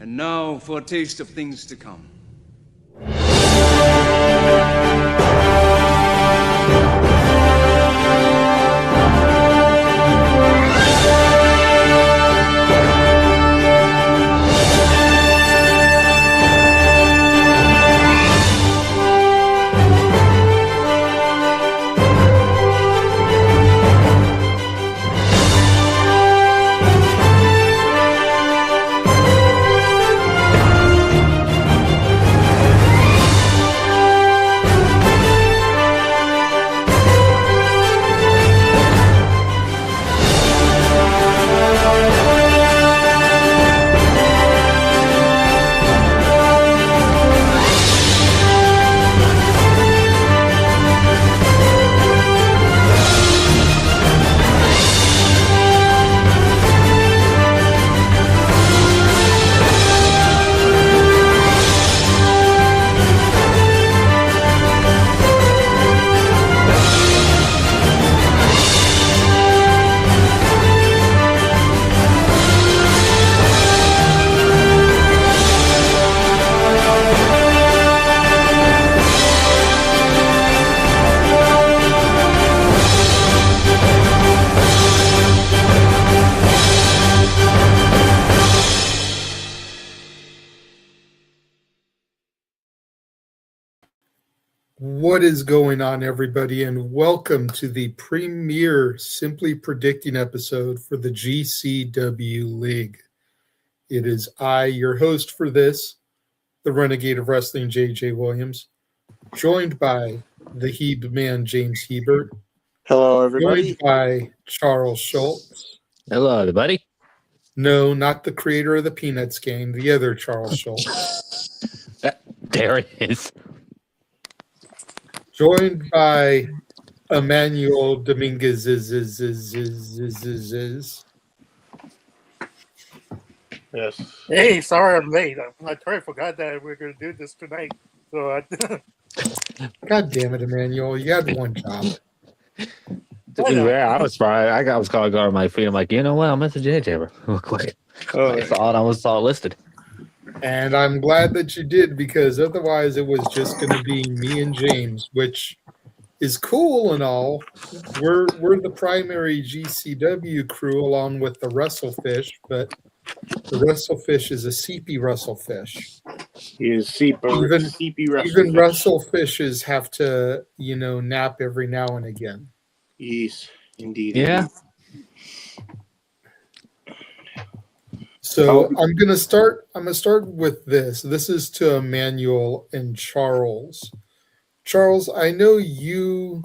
And now for a taste of things to come. What is going on, everybody, and welcome to the premier Simply Predicting episode for the GCW League. It is I, your host for this, the Renegade of Wrestling, JJ Williams, joined by the Heb Man, James Hebert. Hello, everybody. Joined by Charles Schultz. Hello, everybody. No, not the creator of the Peanuts game, the other Charles Schultz. There it is. Joined by Emmanuel Dominguez. Yes. Hey, sorry I'm late. I totally forgot that we are going to do this tonight. So God damn it, Emmanuel. You had one job. Yeah, I was probably, I was calling on my feet. I'm like, you know what? I'll message JJ real quick. I saw it listed. And I'm glad that you did, because otherwise it was just going to be me and James, which is cool and all. We're the primary GCW crew along with the Wrestlefish, but the Wrestlefish is a seepy Wrestlefish. He is seepy Even Wrestlefishes have to, nap every now and again. Yes, indeed. Yeah. So I'm gonna start with this. This is to Emmanuel and Charles. Charles, I know you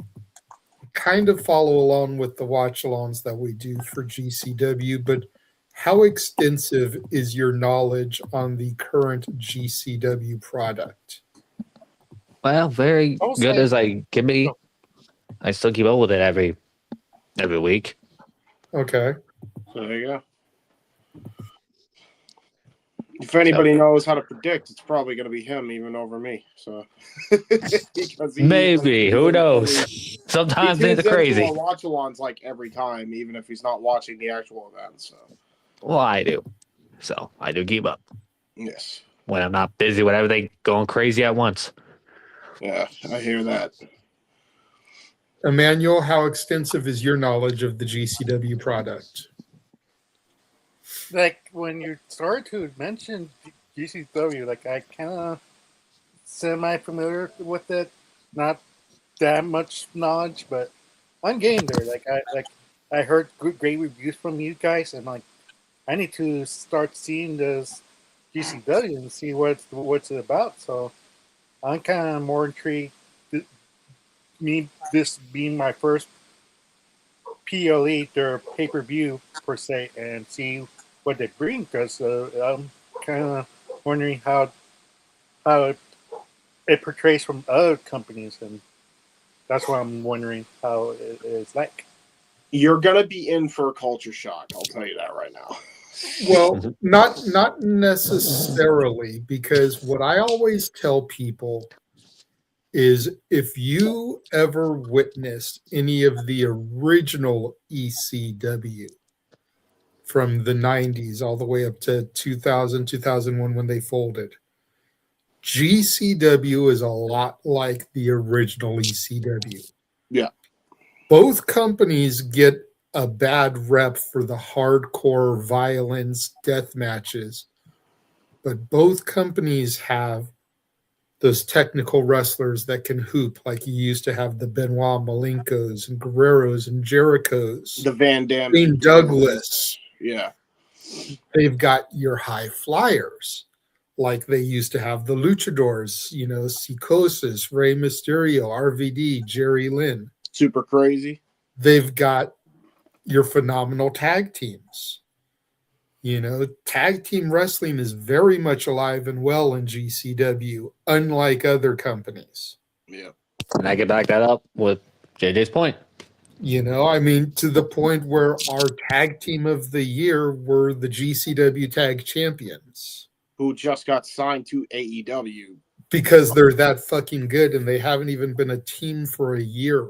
kind of follow along with the watch-alongs that we do for GCW, but how extensive is your knowledge on the current GCW product? Well, very good as I can be. I still keep up with it every week. Okay. So there you go. If anybody knows how to predict, it's probably going to be him, even over me. So maybe, who knows? Sometimes they're crazy. Watch-alongs like every time, even if he's not watching the actual event. So, well, I do. So I do keep up. Yes. When I'm not busy with everything going crazy at once. Yeah, I hear that. Emmanuel, how extensive is your knowledge of the GCW product? like when you started to mention GCW, like I kind of semi-familiar with it. Not that much knowledge, but I'm getting there. I heard great reviews from you guys, and I need to start seeing this GCW and see what's it about. So I'm kind of more intrigued. Me, this being my first PLE, their pay-per-view per se, and see what they bring, because I'm kind of wondering how it portrays from other companies, and that's what I'm wondering how it is like. You're gonna be in for a culture shock. I'll tell you that right now. Well, not necessarily, because what I always tell people is if you ever witnessed any of the original ECW, from the 90s all the way up to 2000, 2001 when they folded. GCW is a lot like the original ECW. Yeah. Both companies get a bad rep for the hardcore violence death matches, but both companies have those technical wrestlers that can hoop, like you used to have the Benoit Malenkos and Guerreros and Jerichos, The Van Dam. Shane Douglas. Yeah. They've got your high flyers, like they used to have the luchadors, Psicosis, Rey Mysterio, RVD, Jerry Lynn. Super crazy. They've got your phenomenal tag teams. Tag team wrestling is very much alive and well in GCW, unlike other companies. Yeah. And I can back that up with JJ's point. To the point where our tag team of the year were the GCW tag champions. Who just got signed to AEW. Because they're that fucking good and they haven't even been a team for a year.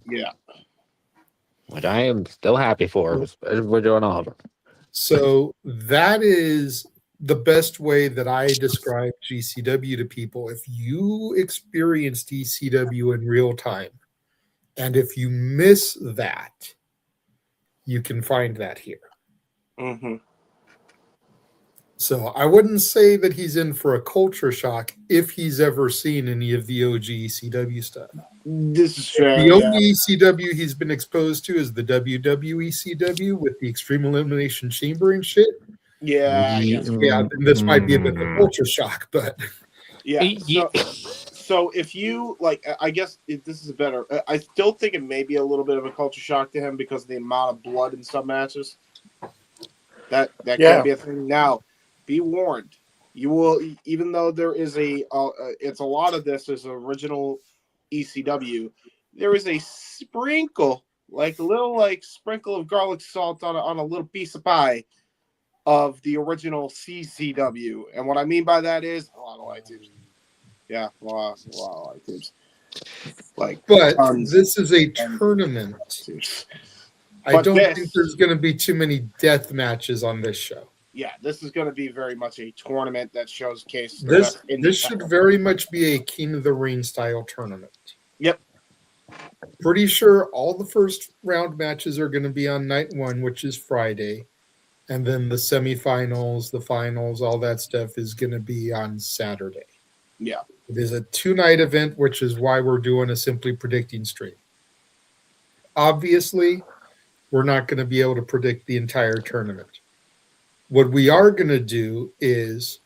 Yeah. Which I am still happy for. We're doing all of it. So that is the best way that I describe GCW to people. If you experience GCW in real time, and if you miss that, you can find that here. Mm-hmm. So I wouldn't say that he's in for a culture shock if he's ever seen any of the OG ECW stuff. This is fair. The only ECW he's been exposed to is the WWE ECW with the Extreme Elimination Chamber and shit. Yeah. Yeah, this might be a bit of a culture shock, but yeah. So if you I guess this is better. I still think it may be a little bit of a culture shock to him because of the amount of blood in some matches. That can be a thing. Now, be warned. You will, even though there is it's a lot of this is original ECW. There is a sprinkle, a little sprinkle of garlic salt on a little piece of pie of the original CCW. And what I mean by that is a lot of light tubes. Yeah, a lot of light tubes. But this is a tournament. I don't think there's going to be too many death matches on this show. Yeah, this is going to be very much a tournament that showcases this should very much be a King of the Ring style tournament. Yep. Pretty sure all the first round matches are going to be on night one, which is Friday. And then the semifinals, the finals, all that stuff is going to be on Saturday. Yeah. It is a 2-night event, which is why we're doing a Simply Predicting stream. Obviously, we're not going to be able to predict the entire tournament. What we are going to do is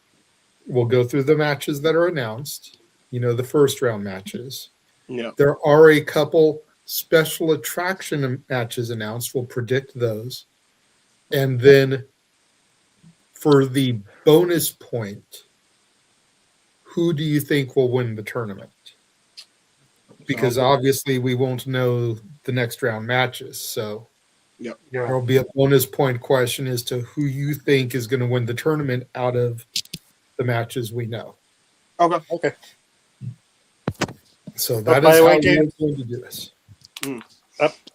we'll go through the matches that are announced, the first round matches. Yeah. There are a couple special attraction matches announced. We'll predict those. And then for the bonus point, who do you think will win the tournament? Because obviously we won't know the next round matches. So there'll be a bonus point question as to who you think is going to win the tournament out of the matches we know. Okay. So that is how we're going to do this. I'm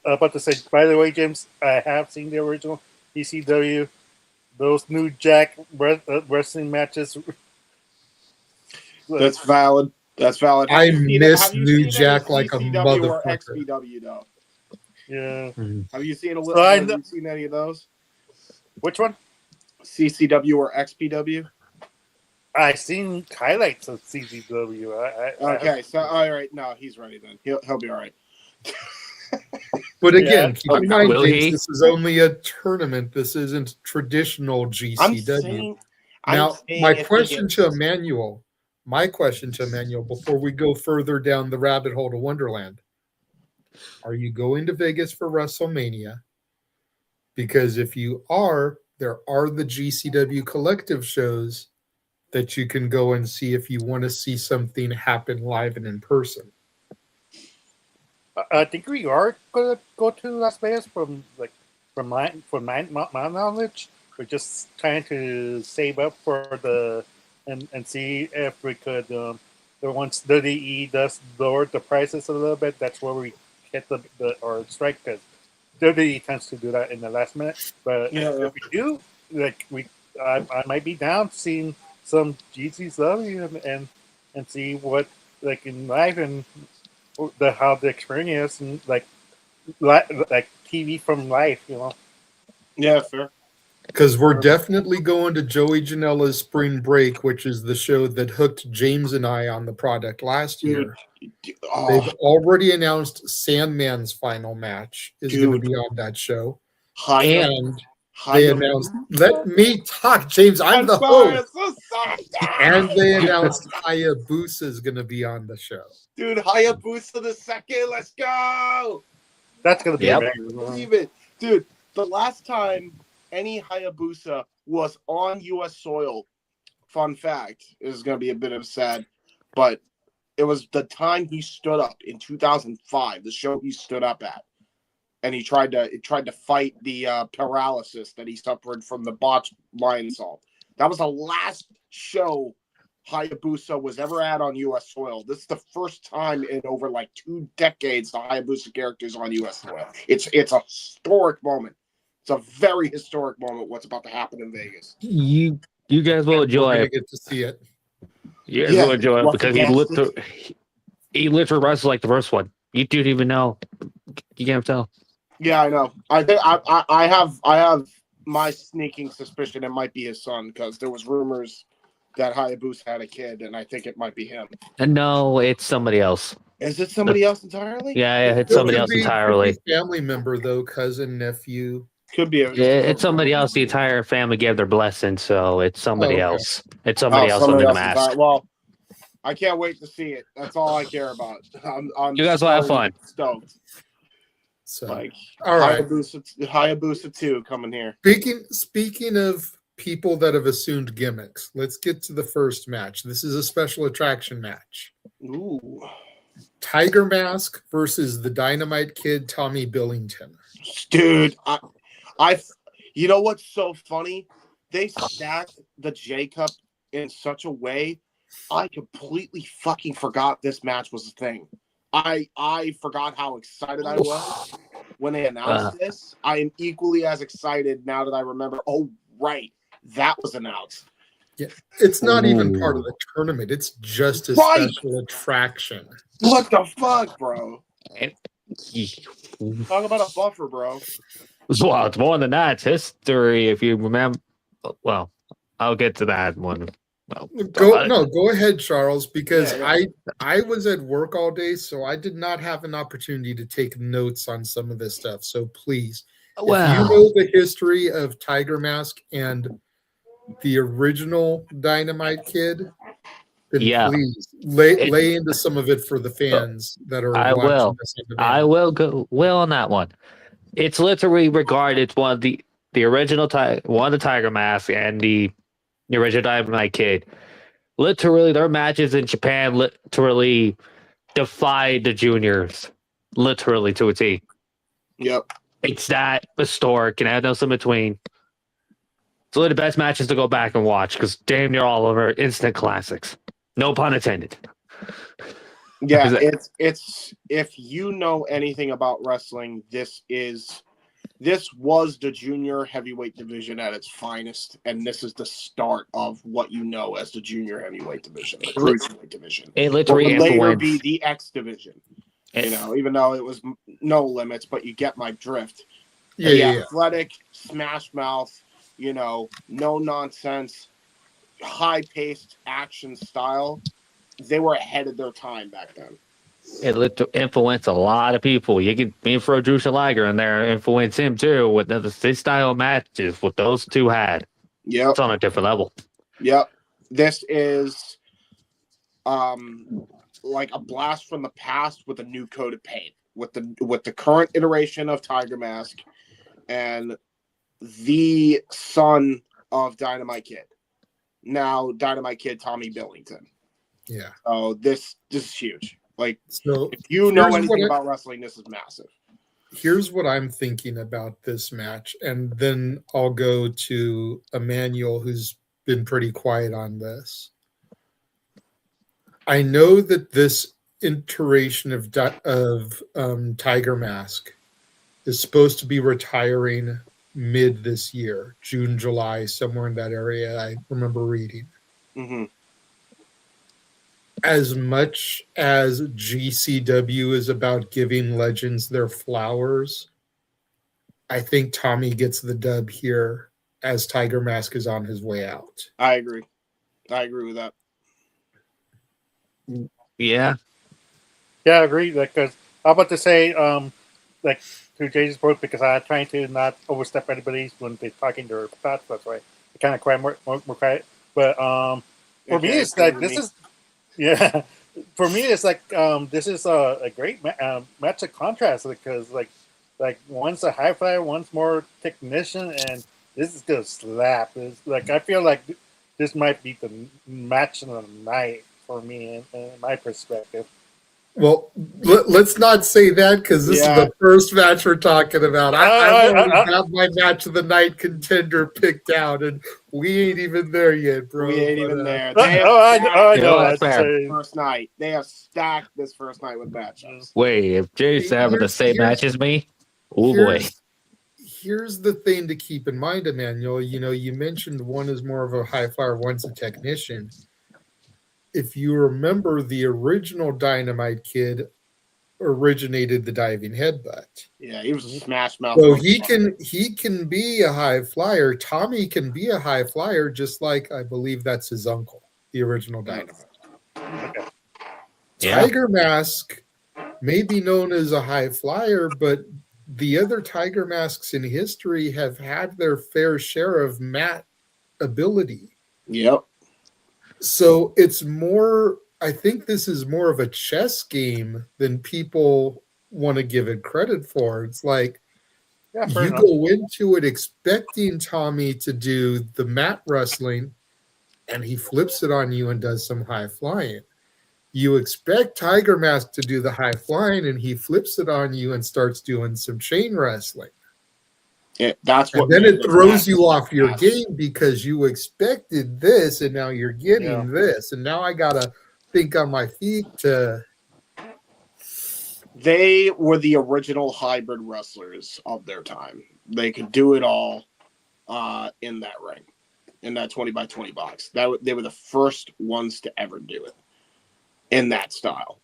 about to say, by the way, James, I have seen the original ECW. Those new Jack wrestling matches. That's valid. I miss New Jack like a motherfucker. Or XPW though. Yeah. Have you seen have you seen any of those? Which one? CCW or XPW? I've seen highlights of CCW. Okay, so all right, no, he's ready then. He'll be all right. But again, keep in mind, James, this is only a tournament. This isn't traditional GCW. My question to Emmanuel, before we go further down the rabbit hole to Wonderland, are you going to Vegas for WrestleMania? Because if you are, there are the GCW collective shows that you can go and see if you want to see something happen live and in person. I think we are gonna go to Las Vegas from my knowledge. We're just trying to save up for and see if we could once WWE does lower the prices a little bit, that's where we hit the strike, because WWE tends to do that in the last minute. But Yeah. if we do, like I might be down seeing some GCW and see what like in live and how the experience and like TV from life, you know. Yeah, fair. Because we're definitely going to Joey Janela's Spring Break, which is the show that hooked James and I on the product last year. They've already announced Sandman's final match is going to be on that show. And they announced, let me talk, James. I'm the host. I'm so sorry. And they announced Hayabusa is going to be on the show. Dude, Hayabusa the second. Let's go. That's going to be amazing. Believe it. Dude, the last time any Hayabusa was on U.S. soil, fun fact, is going to be a bit of sad, but it was the time he stood up in 2005, the show he stood up at, and he tried to fight the paralysis that he suffered from the botched lion salt. That was the last show Hayabusa was ever at on U.S. soil. This is the first time in over like 2 decades the Hayabusa character is on U.S. soil. It's a historic moment. It's a very historic moment. What's about to happen in Vegas? You guys will enjoy it. Get to see it. You guys will enjoy it because he literally wrestles like the first one. You don't even know. You can't tell. Yeah, I know. I have my sneaking suspicion it might be his son because there was rumors that Hayabusa had a kid, and I think it might be him. And no, it's somebody else. Is it somebody else entirely? Yeah, it's somebody else entirely. Family member though, cousin, nephew. Could be. It's somebody else. The entire family gave their blessing, so it's somebody else. It's somebody else under the mask. Well, I can't wait to see it. That's all I care about. I'm you guys will have fun. Stoked. So, like, all right, Hayabusa 2 coming here. Speaking of people that have assumed gimmicks, let's get to the first match. This is a special attraction match. Ooh. Tiger Mask versus the Dynamite Kid, Tommy Billington. Dude, I you know what's so funny? They stacked the J Cup in such a way I completely fucking forgot this match was a thing. I forgot how excited I was when they announced this. I am equally as excited now that I remember. Oh, right. That was announced. Yeah, it's not even part of the tournament. It's just a special attraction. What the fuck, bro? Talk about a buffer, bro. Well, it's more than that. It's history, if you remember. Well, I'll get to that one. Go ahead, Charles, because I was at work all day, so I did not have an opportunity to take notes on some of this stuff. So please, if you know the history of Tiger Mask and the original Dynamite Kid, then please lay into some of it for the fans that are watching this. I will go on that one. It's literally regarded one of the original one of the Tiger Mask and the original Dynamite Kid. Literally, their matches in Japan literally defied the juniors, literally to a T. Yep. It's that historic, and I have no in between. It's one of the best matches to go back and watch because damn near all of them are instant classics. No pun intended. Yeah, it's if you know anything about wrestling, this was the junior heavyweight division at its finest, and this is the start of what you know as the junior heavyweight division, the cruiserweight division. It literally will later be the X division. Even though it was no limits, but you get my drift. Yeah. Athletic, smash mouth, no nonsense, high paced action style. They were ahead of their time back then. It influenced a lot of people. You could me throw Drew Schlager in there, influence him too with this style of matches. What those two had, it's on a different level. Yep, this is like a blast from the past with a new coat of paint. With the current iteration of Tiger Mask and the son of Dynamite Kid, now Dynamite Kid Tommy Billington. Yeah. Oh, this is huge. Like, so if you know anything about wrestling, this is massive. Here's what I'm thinking about this match, and then I'll go to Emmanuel, who's been pretty quiet on this. I know that this iteration of Tiger Mask is supposed to be retiring mid this year, June, July, somewhere in that area. I remember reading. Mm-hmm. As much as GCW is about giving legends their flowers, I think Tommy gets the dub here as Tiger Mask is on his way out. I agree. I agree with that. Yeah. Yeah, I agree. Like, cause I'm about to say, like to Jay's point, because I'm trying to not overstep anybody when they're talking their thoughts. That's why I kind of quiet more quiet. But for me, it's like this is yeah. For me, it's like this is a great match of contrast because like one's a high flyer, one's more technician, and this is gonna slap. It's like I feel like this might be the match of the night for me in my perspective. Well, let's not say that because this is the first match we're talking about. I've already got my match of the night contender picked out, and we ain't even there yet, bro. We ain't even there. I know. That's fair. First night. They have stacked this first night with matchups. Wait, if Jay's having the same match as me, oh boy. Here's the thing to keep in mind, Emmanuel. You know, you mentioned one is more of a high flyer, one's a technician. If you remember, the original Dynamite Kid originated the diving headbutt. Yeah, he was a smash mouth. So he can be a high flyer. Tommy can be a high flyer, just like I believe that's his uncle, the original Dynamite. Okay. Tiger Mask may be known as a high flyer, but the other Tiger Masks in history have had their fair share of mat ability. Yep. So it's more, I think this is more of a chess game than people want to give it credit for. It's like you go into it expecting Tommy to do the mat wrestling, and he flips it on you and does some high flying. You expect Tiger Mask to do the high flying, and he flips it on you and starts doing some chain wrestling. That's what. And then it throws you off your game because you expected this, and now you're getting this, and now I gotta think on my feet to. They were the original hybrid wrestlers of their time. They could do it all in that ring, in that 20x20 box. They were the first ones to ever do it in that style.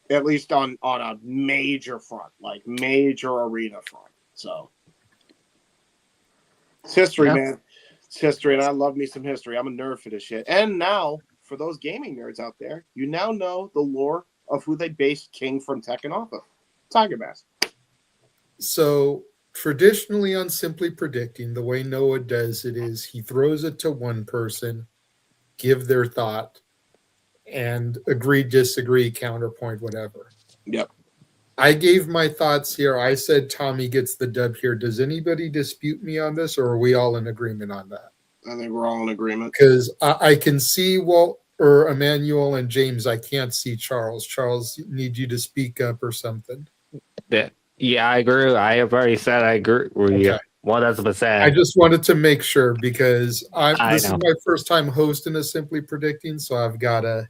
At least on a major front, like major arena front. So it's history, man. It's history, and I love me some history. I'm a nerd for this shit. And now, for those gaming nerds out there, you now know the lore of who they based King from Tekken off of. Tiger Mask. So traditionally on Simply Predicting, the way Noah does it is he throws it to one person, give their thought, and agree, disagree, counterpoint, whatever. Yep. I gave my thoughts here. I said Tommy gets the dub here. Does anybody dispute me on this, or are we all in agreement on that? I think we're all in agreement. Because I can see or Emmanuel and James. I can't see Charles. Charles, need you to speak up or something. Yeah, I agree. I have already said I agree. Okay. 1,000%. I just wanted to make sure because this is my first time hosting a Simply Predicting, so I've got to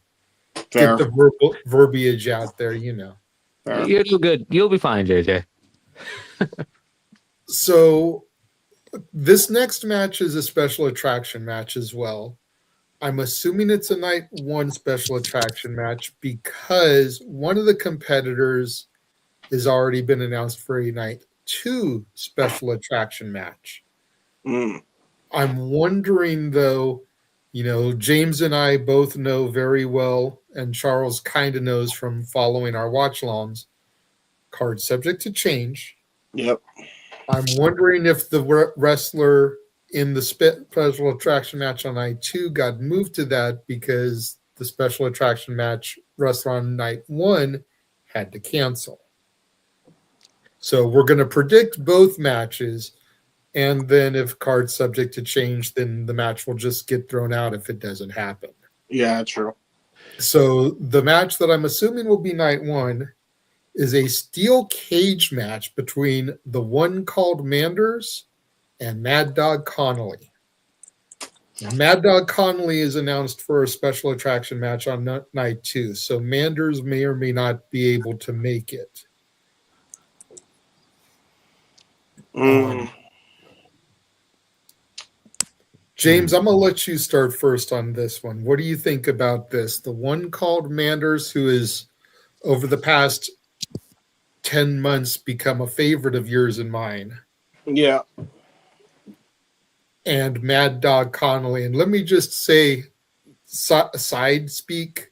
get the verbiage out there, you know. You'll do good. You'll be fine, JJ. So this next match is a special attraction match as well. I'm assuming it's a night one special attraction match because one of the competitors has already been announced for a night two special attraction match. I'm wondering though, you know, James and I both know very well, and Charles kind of knows from following our watch-alongs, card subject to change. Yep. I'm wondering if the wrestler in the special attraction match on night two got moved to that because the special attraction match wrestler on night one had to cancel. So we're going to predict both matches. And then if card's subject to change, then the match will just get thrown out if it doesn't happen. Yeah, true. So the match that I'm assuming will be night one is a steel cage match between the one called Manders and Mad Dog Connolly. Mad Dog Connolly is announced for a special attraction match on night two. So Manders may or may not be able to make it. Mm. James, I'm going to let you start first on this one. What do you think about this? The one called Manders, who is over the past 10 months become a favorite of yours and mine, Yeah. and Mad Dog Connolly. And let me just say, side speak,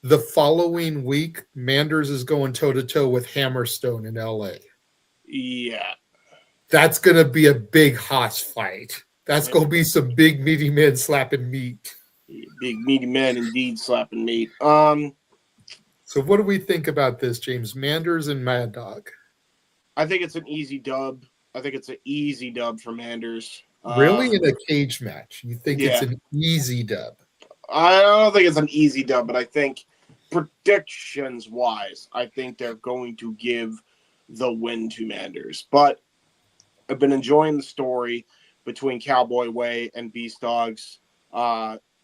the following week, Manders is going toe-to-toe with Hammerstone in LA. Yeah. That's going to be a big Haas fight. That's going to be some big meaty men slapping meat. Big meaty man indeed slapping meat. So what do we think about this, James? Manders and Mad Dog. I think it's an easy dub. I think it's an easy dub for Manders. Really, in a cage match? You think it's Yeah. an easy dub? I don't think it's an easy dub, but I think predictions wise, I think they're going to give the win to Manders. But I've been enjoying the story between Cowboy Way and Beast Dogs.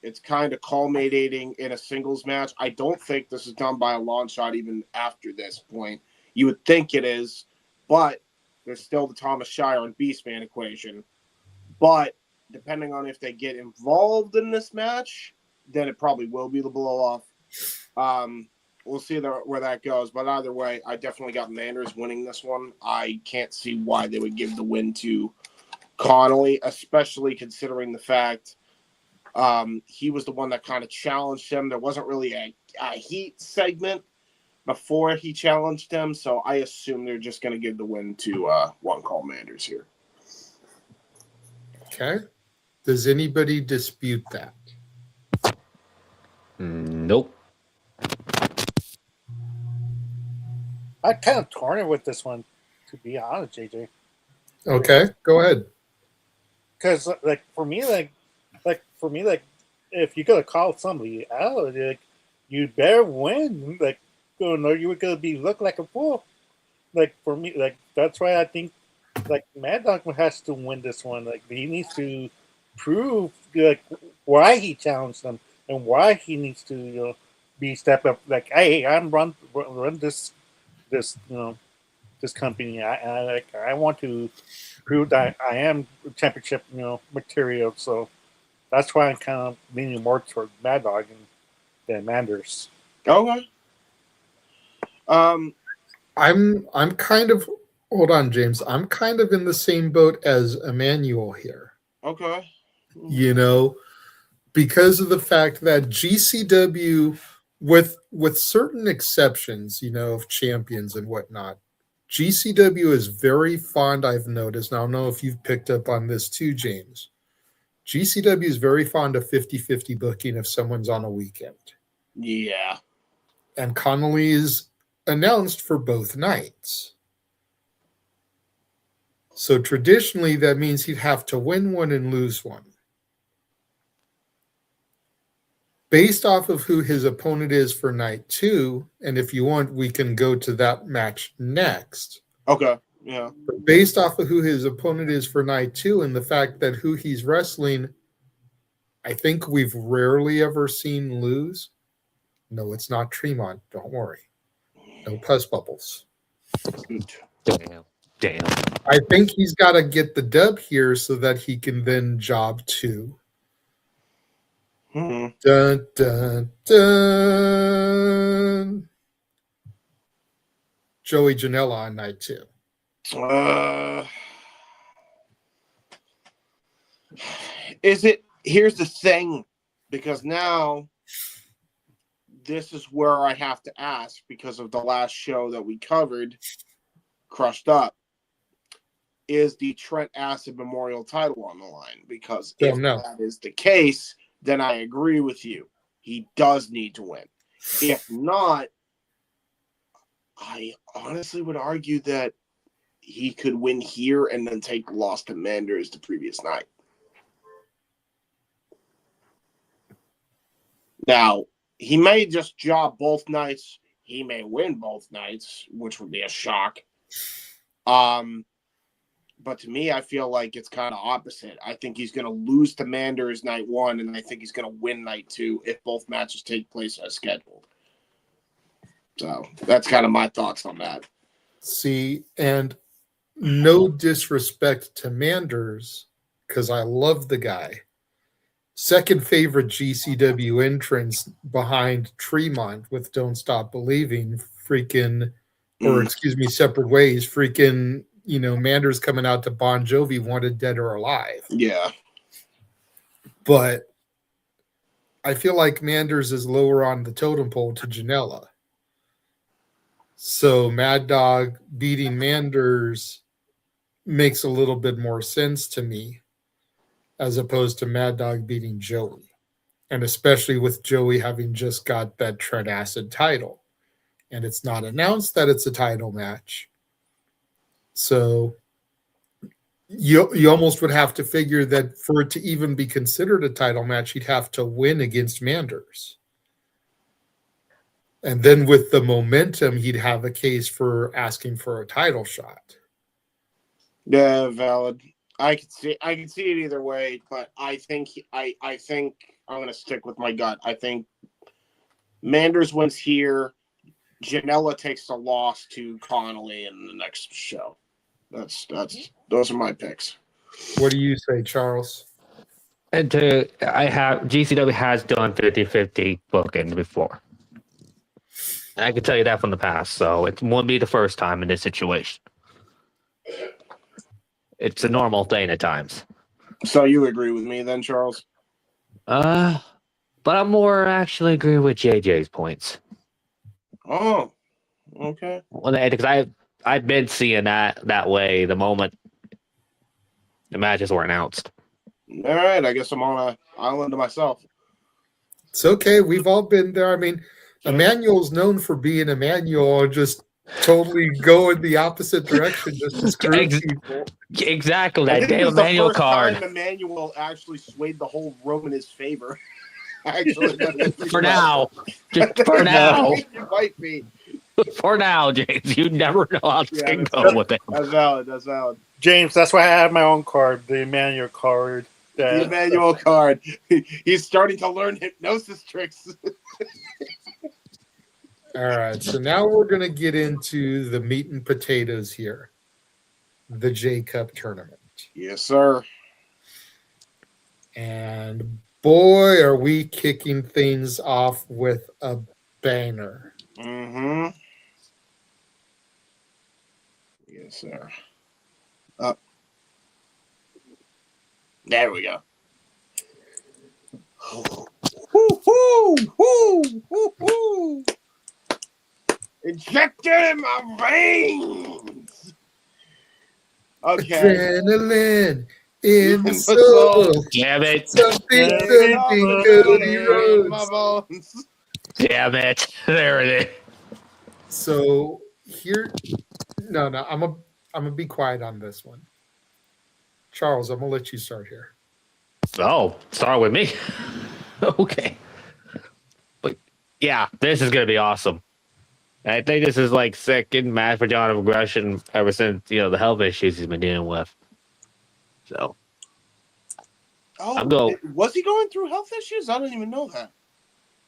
It's kind of culminating in a singles match. I don't think this is done by a long shot even after this point. You would think it is, but there's still the Thomas Shire and Beastman equation. But depending on if they get involved in this match, then it probably will be the blow-off. We'll see where that goes. But either way, I definitely got Manders winning this one. I can't see why they would give the win to Connolly, especially considering the fact he was the one that kind of challenged him. There wasn't really a heat segment before he challenged him, so I assume they're just going to give the win to One Call Manders here. Okay. Does anybody dispute that? Nope. I kind of torn it with this one, to be honest, JJ. Okay, go ahead. Because for me, if you're gonna call somebody out, you better win. Or you're gonna be look like a fool. For me, that's why I think Mad Dog has to win this one. He needs to prove why he challenged them and why he needs to be step up. Hey, I'm run this this company. I want to prove that I am championship material. So that's why I'm kind of leaning more toward Mad Dog than Manders. Okay. I'm kind of, hold on, James. I'm kind of in the same boat as Emmanuel here. Okay. Because of the fact that GCW, with certain exceptions, of champions and whatnot, GCW is very fond, I've noticed. Now, I don't know if you've picked up on this too, James. GCW is very fond of 50-50 booking if someone's on a weekend. Yeah. And Connolly is announced for both nights. So traditionally, that means he'd have to win one and lose one. Based off of who his opponent is for night 2, and if you want, we can go to that match next. Okay. Yeah. But based off of who his opponent is for night 2 and the fact that who he's wrestling, I think we've rarely ever seen lose. No, it's not Tremont. Don't worry. No pus bubbles. Damn. I think he's got to get the dub here so that he can then job 2. Mm-hmm. Dun, dun, dun. Joey Janela on night 2. Is it? Here's the thing, because now this is where I have to ask because of the last show that we covered, Crushed Up. Is the Trent Acid Memorial title on the line? Because if that is the case, then I agree with you. He does need to win. If not, I honestly would argue that he could win here and then take the loss to Manders the previous night. Now, he may just job both nights. He may win both nights, which would be a shock. But to me, I feel like it's kind of opposite. I think he's going to lose to Manders night 1, and I think he's going to win night 2 if both matches take place as scheduled. So that's kind of my thoughts on that. See, and no disrespect to Manders, because I love the guy. Second favorite GCW entrance behind Tremont with Don't Stop Believing, freaking, or excuse me, Separate Ways, freaking, Manders coming out to Bon Jovi, Wanted Dead or Alive. Yeah. But I feel like Manders is lower on the totem pole to Janela. So Mad Dog beating Manders makes a little bit more sense to me as opposed to Mad Dog beating Joey. And especially with Joey having just got that Trent Acid title. And it's not announced that it's a title match. So you almost would have to figure that for it to even be considered a title match, he'd have to win against Manders. And then with the momentum, he'd have a case for asking for a title shot. Yeah, valid. I can see it either way, but I think I'm gonna stick with my gut. I think Manders wins here. Janela takes the loss to Connolly in the next show. Those are my picks. What do you say, Charles? And GCW has done 50-50 booking before. And I can tell you that from the past, so it won't be the first time in this situation. It's a normal thing at times. So you agree with me then, Charles? But I'm more actually agree with JJ's points. Oh, okay. Well, because I've been seeing that way the moment the matches were announced. All right, I guess I'm on an island to myself. It's okay. We've all been there. I mean, Emmanuel's known for being Emmanuel, just totally go in the opposite direction just to screw people. Exactly, I that think damn it's the Emmanuel first card. time Emmanuel actually swayed the whole room in his favor. Actually, For now. Just for now. It might be. For now, James. You never know how it's going to go with it. That's valid. James, that's why I have my own card, the Emmanuel card. The Emmanuel card. He's starting to learn hypnosis tricks. All right, so now we're going to get into the meat and potatoes here. The J Cup tournament. Yes, sir. And boy, are we kicking things off with a banger. Mm-hmm. Yes, sir. Up. There we go. Woo. Injected in my veins. Okay. Adrenaline in the soul. Damn it. Something Cody Rhodes. Damn it. There it is. So here, no, I'm gonna be quiet on this one. Charles, I'm gonna let you start here. Oh, start with me. Okay. But yeah, this is gonna be awesome. I think this is like second match for John of aggression ever since the health issues he's been dealing with. So was he going through health issues? I didn't even know that.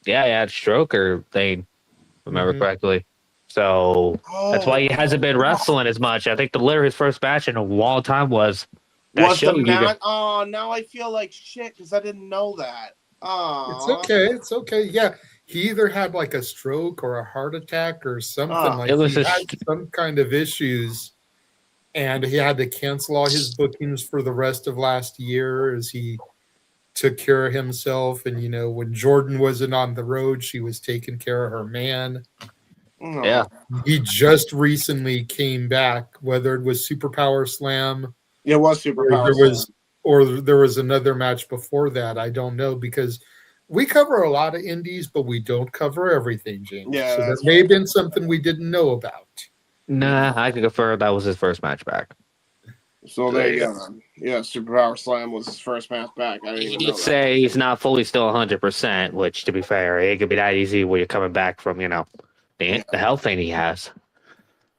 yeah, he had a stroke or thing, if I remember correctly. So that's why he hasn't been wrestling as much. I think literally his first match in a long time was that show. Oh, now I feel like shit because I didn't know that. Oh, It's okay. Yeah, he either had like a stroke or a heart attack or something he had some kind of issues, and he had to cancel all his bookings for the rest of last year as he took care of himself. And when Jordan wasn't on the road, she was taking care of her man. Yeah, he just recently came back, whether it was Superpower Slam. It was Superpower Slam. Or there was another match before that. I don't know, because we cover a lot of indies, but we don't cover everything, James. Yeah, so that may have been something we didn't know about. Nah, I can confirm that was his first match back. So there you go. Yeah, Superpower Slam was his first match back. I didn't even know that. Say he's not fully still 100%, which, to be fair, it could be that easy when you're coming back from, the health thing he has.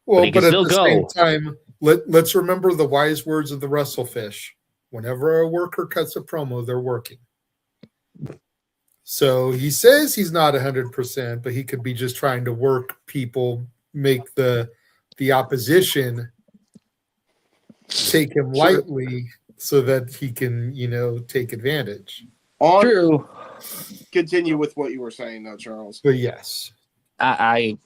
Well, but at the same time, let's remember the wise words of the WrestleFish. Whenever a worker cuts a promo, they're working. So he says he's not 100%, but he could be just trying to work people, make the opposition take him lightly so that he can, take advantage. True. Continue with what you were saying, though, Charles. But yes. I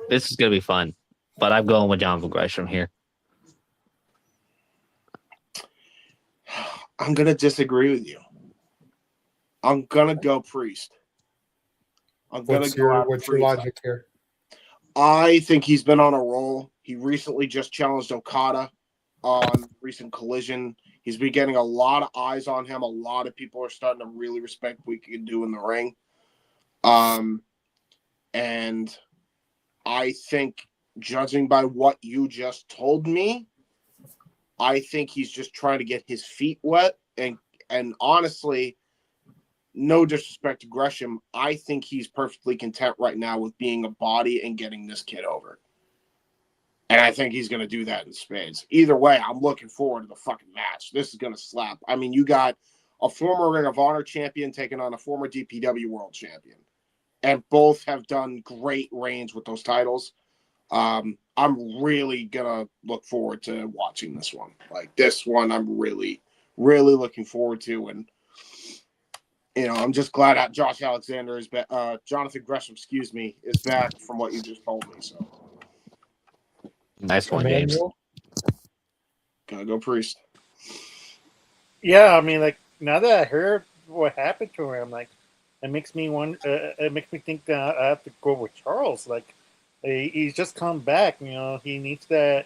this is gonna be fun, but I'm going with Jonathan Gresham here. I'm gonna disagree with you. I'm gonna go Priest. What's your logic here? I think he's been on a roll. He recently just challenged Okada on recent Collision. He's been getting a lot of eyes on him. A lot of people are starting to really respect what he can do in the ring. And I think, judging by what you just told me, I think he's just trying to get his feet wet. And honestly, no disrespect to Gresham, I think he's perfectly content right now with being a body and getting this kid over. And I think he's going to do that in spades. Either way, I'm looking forward to the fucking match. This is going to slap. I mean, you got a former Ring of Honor champion taking on a former DPW world champion. And both have done great reigns with those titles. I'm really going to look forward to watching this one. Like, this one I'm really, really looking forward to. And, I'm just glad that Josh Alexander is back. Jonathan Gresham, is back from what you just told me. So, Nice one, James. gotta go Priest. Yeah, I mean, like, now that I heard what happened to him, like, it makes me it makes me think that I have to go with Charles. Like, he's just come back. He needs that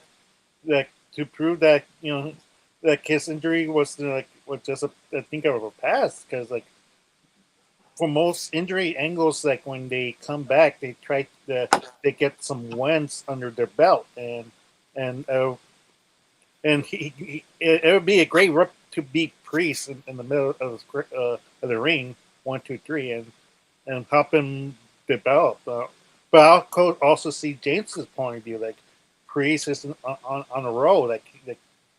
to prove that that his injury was just a think of a past. Because like, for most injury angles, like when they come back, they get some wins under their belt, and it would be a great rep to beat Priest in the middle of the ring, 1, 2, 3, and help him develop. But I'll also see James's point of view. Like, Priest is on a roll, like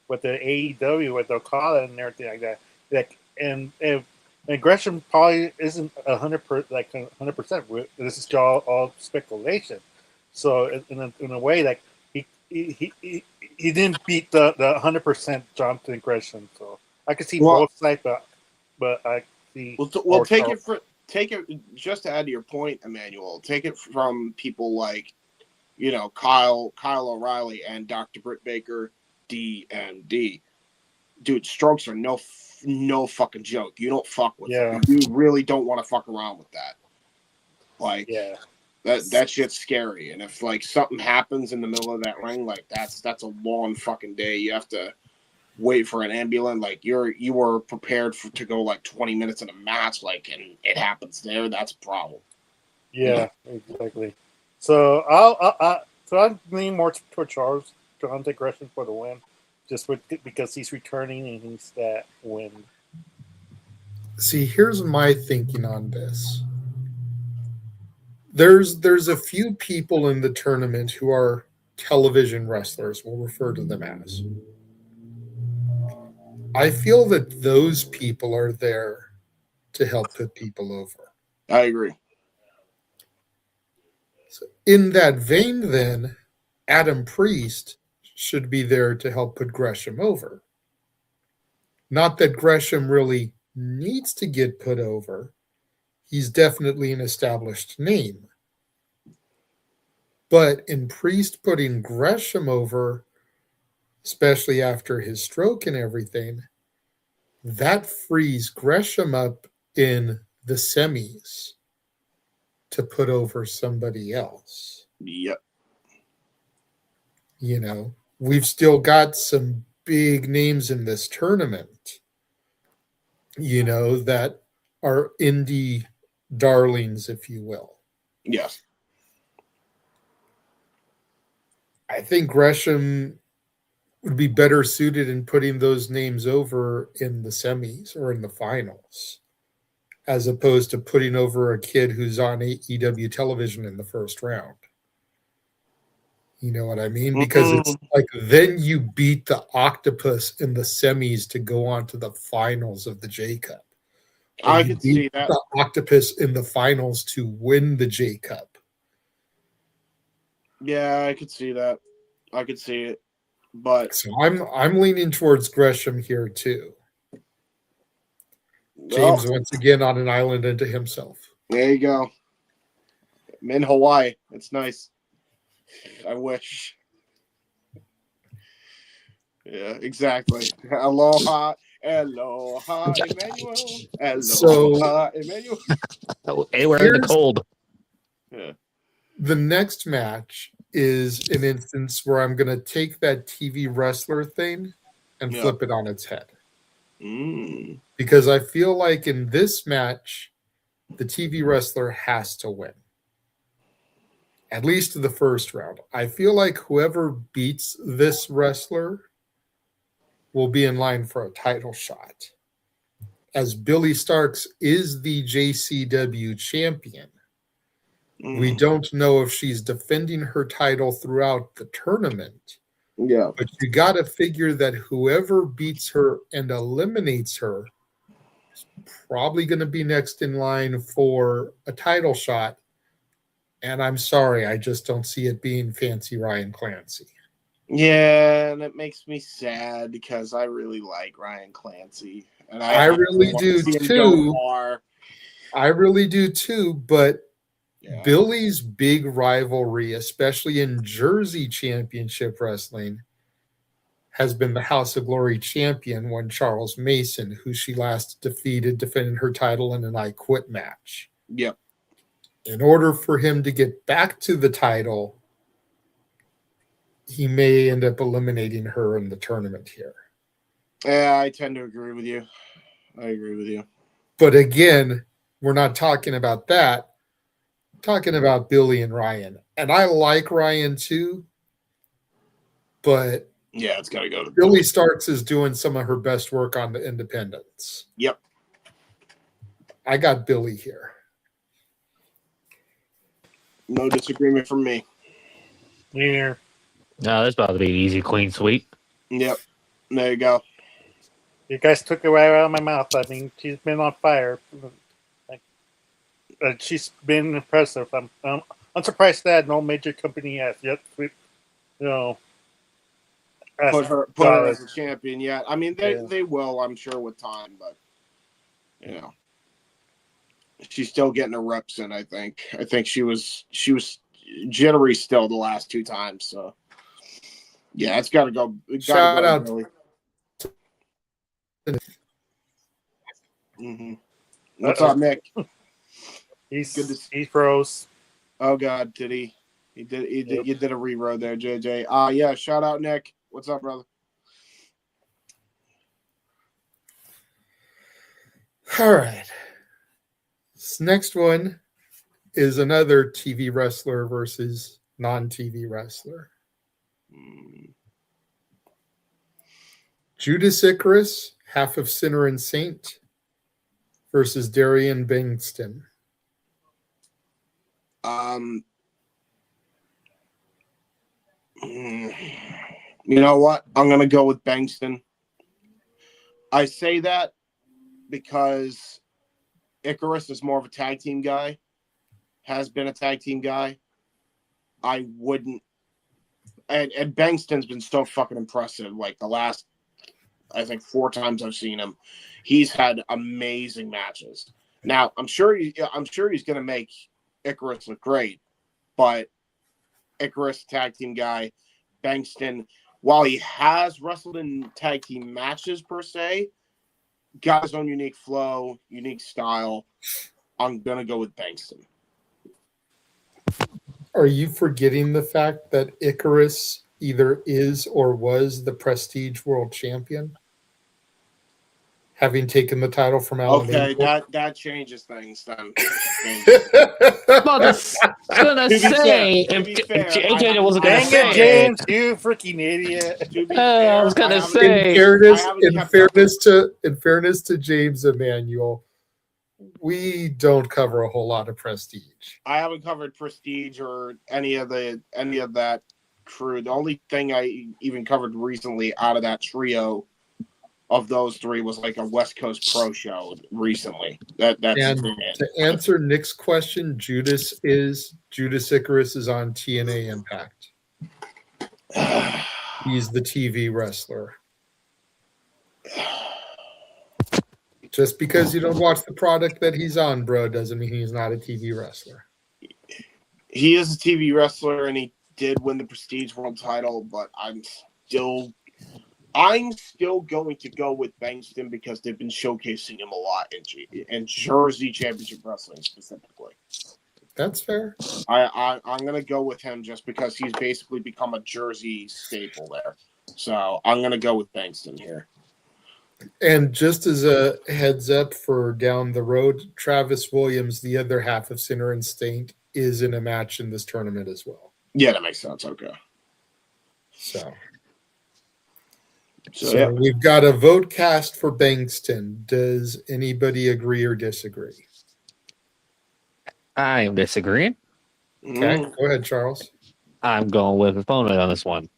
with the AEW, with Okada and everything like that. Like, and Gresham probably isn't 100%. This is all speculation. So in a way, like he didn't beat the 100% Jonathan Gresham. So I could see both sides, but I see. Well, take it just to add to your point, Emmanuel. Take it from people like, Kyle O'Reilly and Dr. Britt Baker, DMD. Dude, strokes are no fucking joke. You don't fuck with them. You really don't want to fuck around with that. Like, that shit's scary. And if like something happens in the middle of that ring, like that's a long fucking day. You have to wait for an ambulance. Like you were prepared to go like 20 minutes in a match, like, and it happens there. That's a problem. Yeah, exactly. So I'm leaning more toward Charles Jonathan Gresham for the win. Just because he's returning and he's that win. See, here's my thinking on this. There's a few people in the tournament who are television wrestlers. We'll refer to them as. I feel that those people are there to help put people over. I agree. So in that vein, then, Adam Priest should be there to help put Gresham over. Not that Gresham really needs to get put over. He's definitely an established name. But in Priest putting Gresham over, especially after his stroke and everything, that frees Gresham up in the semis to put over somebody else. Yep. We've still got some big names in this tournament, that are indie darlings, if you will. Yes. I think Gresham would be better suited in putting those names over in the semis or in the finals, as opposed to putting over a kid who's on AEW television in the first round. You know what I mean? Because it's like then you beat the Octopus in the semis to go on to the finals of the J Cup. I could see that. The Octopus in the finals to win the J Cup. Yeah, I could see that. I could see it. But So I'm leaning towards Gresham here too. well, James once again on an island unto himself. there you go. I'm in Hawaii. It's nice. I wish. Yeah, exactly. Aloha, aloha, Emmanuel. Aloha, Emmanuel. Anywhere in the Here's- cold. Yeah. The next match is an instance where I'm going to take that TV wrestler thing and Yeah. flip it on its head. Mm. Because I feel like in this match, the TV wrestler has to win. At least the first round. I feel like whoever beats this wrestler will be in line for a title shot. As Billy Starks is the JCW champion, we don't know if she's defending her title throughout the tournament. Yeah. But you got to figure that whoever beats her and eliminates her is probably going to be next in line for a title shot. And I'm sorry, I just don't see it being Fancy Ryan Clancy. Yeah, and it makes me sad because I really like Ryan Clancy. And I really want do to see him too. go far. I really do too, but Yeah. Billy's big rivalry, especially in Jersey Championship Wrestling, has been the House of Glory champion, one Charles Mason, who she last defeated, defending her title in an I Quit match. Yep. In order for him to get back to the title, he may end up eliminating her in the tournament here. Yeah, I tend to agree with you. I agree with you. But again, we're not talking about that. We're talking about Billy and Ryan. And I like Ryan too, but Yeah, it's got to go to Billy Starks is doing some of her best work on the independents. Yep. I got Billy here. No disagreement from me. Here. No, that's about to be an easy, clean sweep. Yep. There you go. You guys took it right out of my mouth. I mean, she's been on fire. She's been impressive. I'm surprised that no major company has yet, you know, Put her as a champion. Yeah, I mean they will, I'm sure, with time, but you know, she's still getting her reps in. I think she was jittery still the last two times. So yeah, it's got to go. Shout out. Really. Mm-hmm. What's up, Nick? He froze. Oh God, did he? He did. You did a reroad there, JJ. Yeah. Shout out, Nick. What's up, brother? All right. This next one is another TV wrestler versus non-TV wrestler. Judas Icarus, half of Sinner and Saint, versus Darian Bankston. You know what? I'm going to go with Bankston. I say that because Icarus is more of a tag team guy, has been a tag team guy. I wouldn't. And Bankston's been so fucking impressive. Like the last, I think, 4 times I've seen him, he's had amazing matches. Now, I'm sure he's going to make Icarus look great, but Icarus, tag team guy, Bankston, while he has wrestled in tag team matches per se, got his own unique flow, unique style. I'm going to go with Bankston. Are you forgetting the fact that Icarus either is or was the Prestige World Champion? Having taken the title from Alan Okay, Angel? that changes things then. Well, that's gonna say if AJ wasn't gonna Dang say it, James, you freaking idiot. I was gonna say. In fairness to James Emanuel, we don't cover a whole lot of Prestige. I haven't covered Prestige or any of that crew. The only thing I even covered recently out of that trio of those 3 was like a West Coast Pro show recently. That's and to answer Nick's question, Judas Icarus is on TNA Impact. he's the TV wrestler. Just because you don't watch the product that he's on, bro, doesn't mean he's not a TV wrestler. He is a TV wrestler, and he did win the Prestige World title, but I'm still going to go with Bankston because they've been showcasing him a lot in Jersey Championship Wrestling specifically. That's fair. I'm going to go with him just because he's basically become a Jersey staple there. So I'm going to go with Bankston here. And just as a heads up for down the road, Travis Williams, the other half of Sinner and Saint, is in a match in this tournament as well. Yeah, that makes sense. Okay. So yeah. We've got a vote cast for Bankston. Does anybody agree or disagree? I am disagreeing. Okay, go ahead, Charles. I'm going with opponent on this one.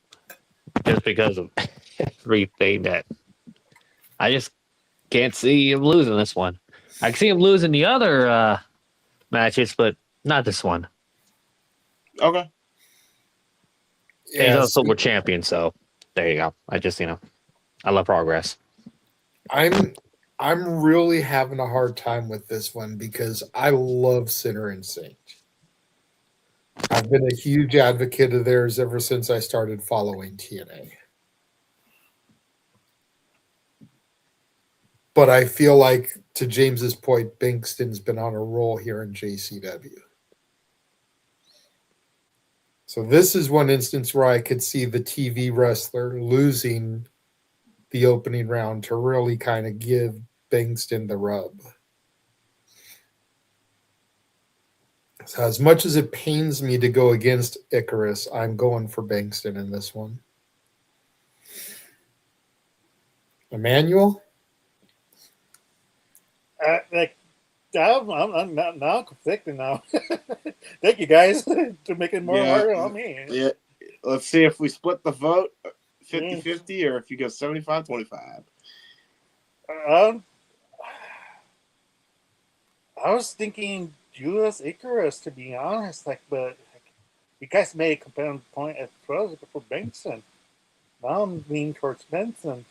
Just because of everything that I just can't see him losing this one. I can see him losing the other matches, but not this one. Okay. And he's also world champion, so there you go. I just, I love progress. I'm really having a hard time with this one because I love Sinner and Saint. I've been a huge advocate of theirs ever since I started following TNA. But I feel like, to James's point, Bankston's been on a roll here in JCW. So this is one instance where I could see the TV wrestler losing the opening round to really kind of give Bankston the rub. So as much as it pains me to go against Icarus, I'm going for Bankston in this one. Emmanuel? I'm now conflicted now. Thank you guys to make it more harder on me. Yeah. Let's see if we split the vote 50-50 or if you go 75-25. I was thinking Judas Icarus, to be honest, but you guys made a compelling point at 12 for Benson. Now I'm leaning towards Benson.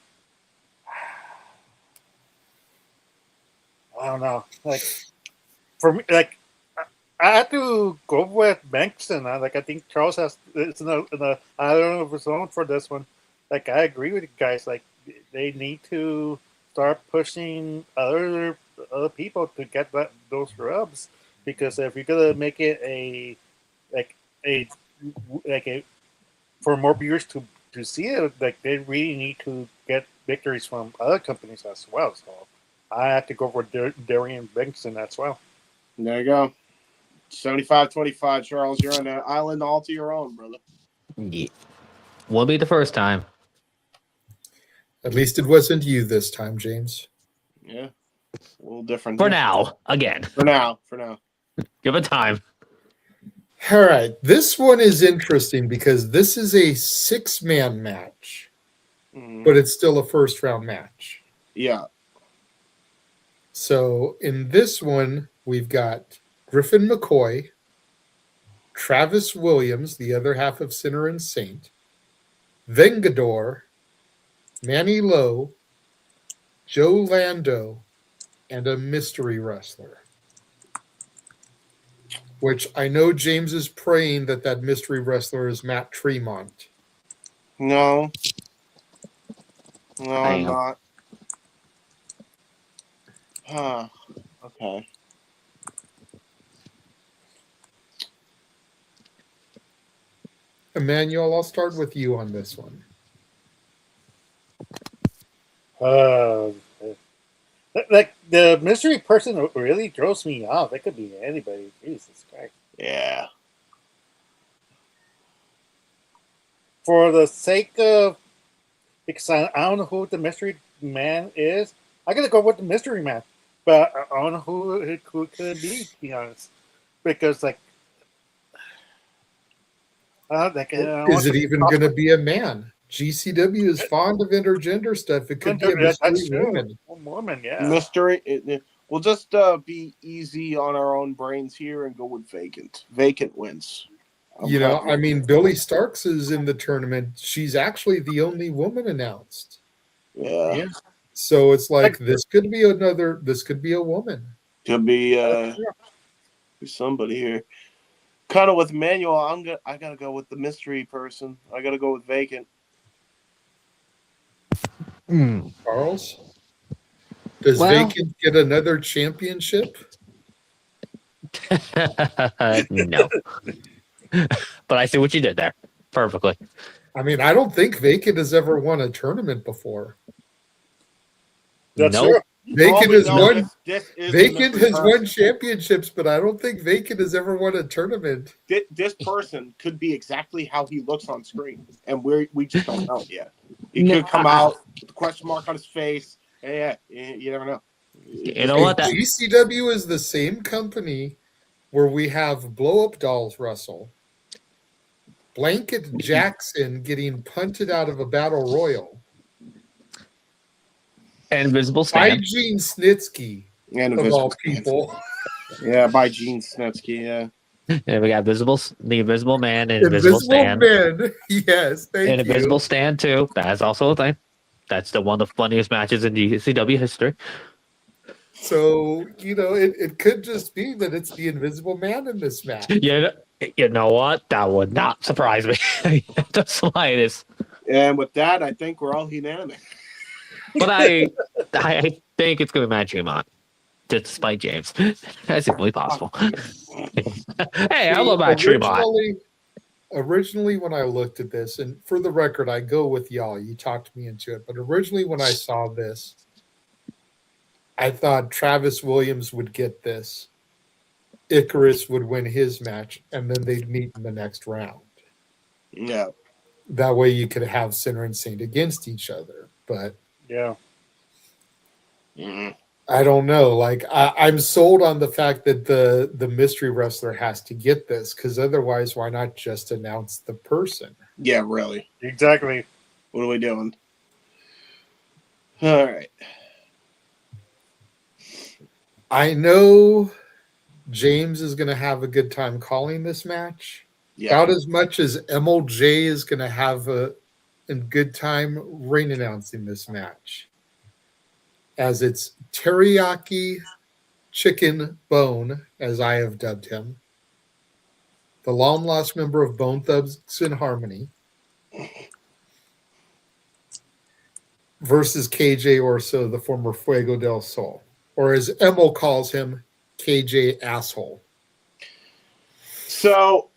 I don't know. For me, I have to go with Benson. I think Charles it's in a I don't know if it's on for this one. I agree with you guys. They need to start pushing other people to get those rubs, because if you're gonna make it a for more viewers to see it, they really need to get victories from other companies as well. So I have to go for Darian Benson as well. There you go. 75-25, Charles. You're on an island all to your own, brother. Yeah. Won't be the first time. At least it wasn't you this time, James. Yeah. A little different. For now, again. For now. Give it time. All right. This one is interesting because this is a 6-man match, but it's still a first-round match. Yeah. So in this one, we've got Griffin McCoy, Travis Williams, the other half of Sinner and Saint, Vengador, Manny Lowe, Joe Lando, and a mystery wrestler. Which I know James is praying that mystery wrestler is Matt Tremont. No, I'm not. Huh. Okay. Emmanuel, I'll start with you on this one. The mystery person really throws me off. It could be anybody. Jesus Christ. Yeah. For the sake of, because I don't know who the mystery man is, I gotta go with the mystery man. But I don't know who it could be, to be honest. Because is it even going to be a man? GCW is fond of intergender stuff. It could be a mystery woman. Woman, yeah. Mystery. We'll just be easy on our own brains here and go with vacant. Vacant wins. I mean, Billy Starks is in the tournament. She's actually the only woman announced. Yeah. So it's like this could be a woman. Could be somebody here. Kind of with Manuel, I gotta go with the mystery person. I gotta go with Vacant. Charles? Does Vacant get another championship? No. But I see what you did there. Perfectly. I mean, I don't think Vacant has ever won a tournament before. That's Nope. true. Vacant has won. This is Vacant the has person. won championships, but I don't think Vacant has ever won a tournament. This person could be exactly how he looks on screen, and we just don't know it yet. He could come out with a question mark on his face. Yeah, you never know. You know what? GCW is the same company where we have blow-up dolls wrestle, Blanket Jackson getting punted out of a battle royal, Invisible by Stan. Gene Snitsky, And of all Stan. people. Yeah, by Gene Snitsky, yeah. And we got the Invisible Man and Invisible Stan. Man. Yes, thank And you. Invisible Stan, too. That is also a thing. That's one of the funniest matches in GCW history. So, it could just be that it's the Invisible Man in this match. Yeah, you know what? That would not surprise me. The slightest. And with that, I think we're all unanimous. But I think it's going to be Matt Tremont. Despite James. That's equally possible. Hey, I love Matt Tremont. Originally, when I looked at this, and for the record, I go with y'all. You talked me into it. But originally, when I saw this, I thought Travis Williams would get this. Icarus would win his match, and then they'd meet in the next round. Yeah. That way you could have Sinner and Saint against each other. But Yeah. I don't know. Like, I'm sold on the fact that the mystery wrestler has to get this, because otherwise, why not just announce the person? Yeah, really. Exactly. What are we doing? All right. I know James is going to have a good time calling this match. Yeah. About as much as MLJ is going to have a good time ring announcing this match. As it's Teriyaki Chicken Bone, as I have dubbed him, the long-lost member of Bone Thugs in Harmony, versus KJ Orso, the former Fuego del Sol, or as Emil calls him, KJ Asshole. So,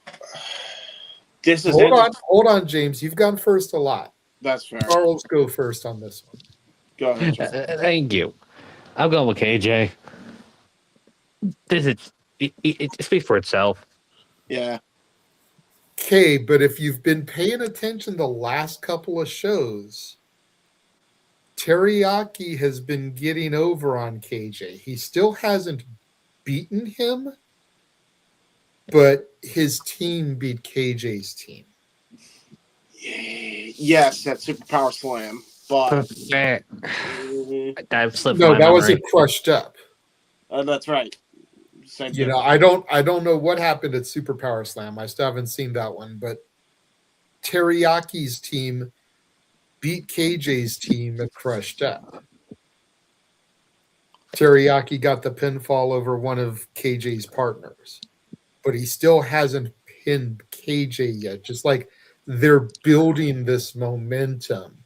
this is Hold on, James. You've gone first a lot. That's fair. Charles, go first on this one. Go ahead, Charles. Thank you. I'm going with KJ. It speaks for itself. Yeah. Okay, but if you've been paying attention the last couple of shows, Teriyaki has been getting over on KJ. He still hasn't beaten him, but his team beat KJ's team. Yes, that Superpower Slam. But That slipped No, my that memory. was a crushed up. That's right. Same You thing. know, I don't know what happened at Superpower Slam. I still haven't seen that one, but Teriyaki's team beat KJ's team at crushed up. Teriyaki got the pinfall over one of KJ's partners, but he still hasn't pinned KJ yet. Just like they're building this momentum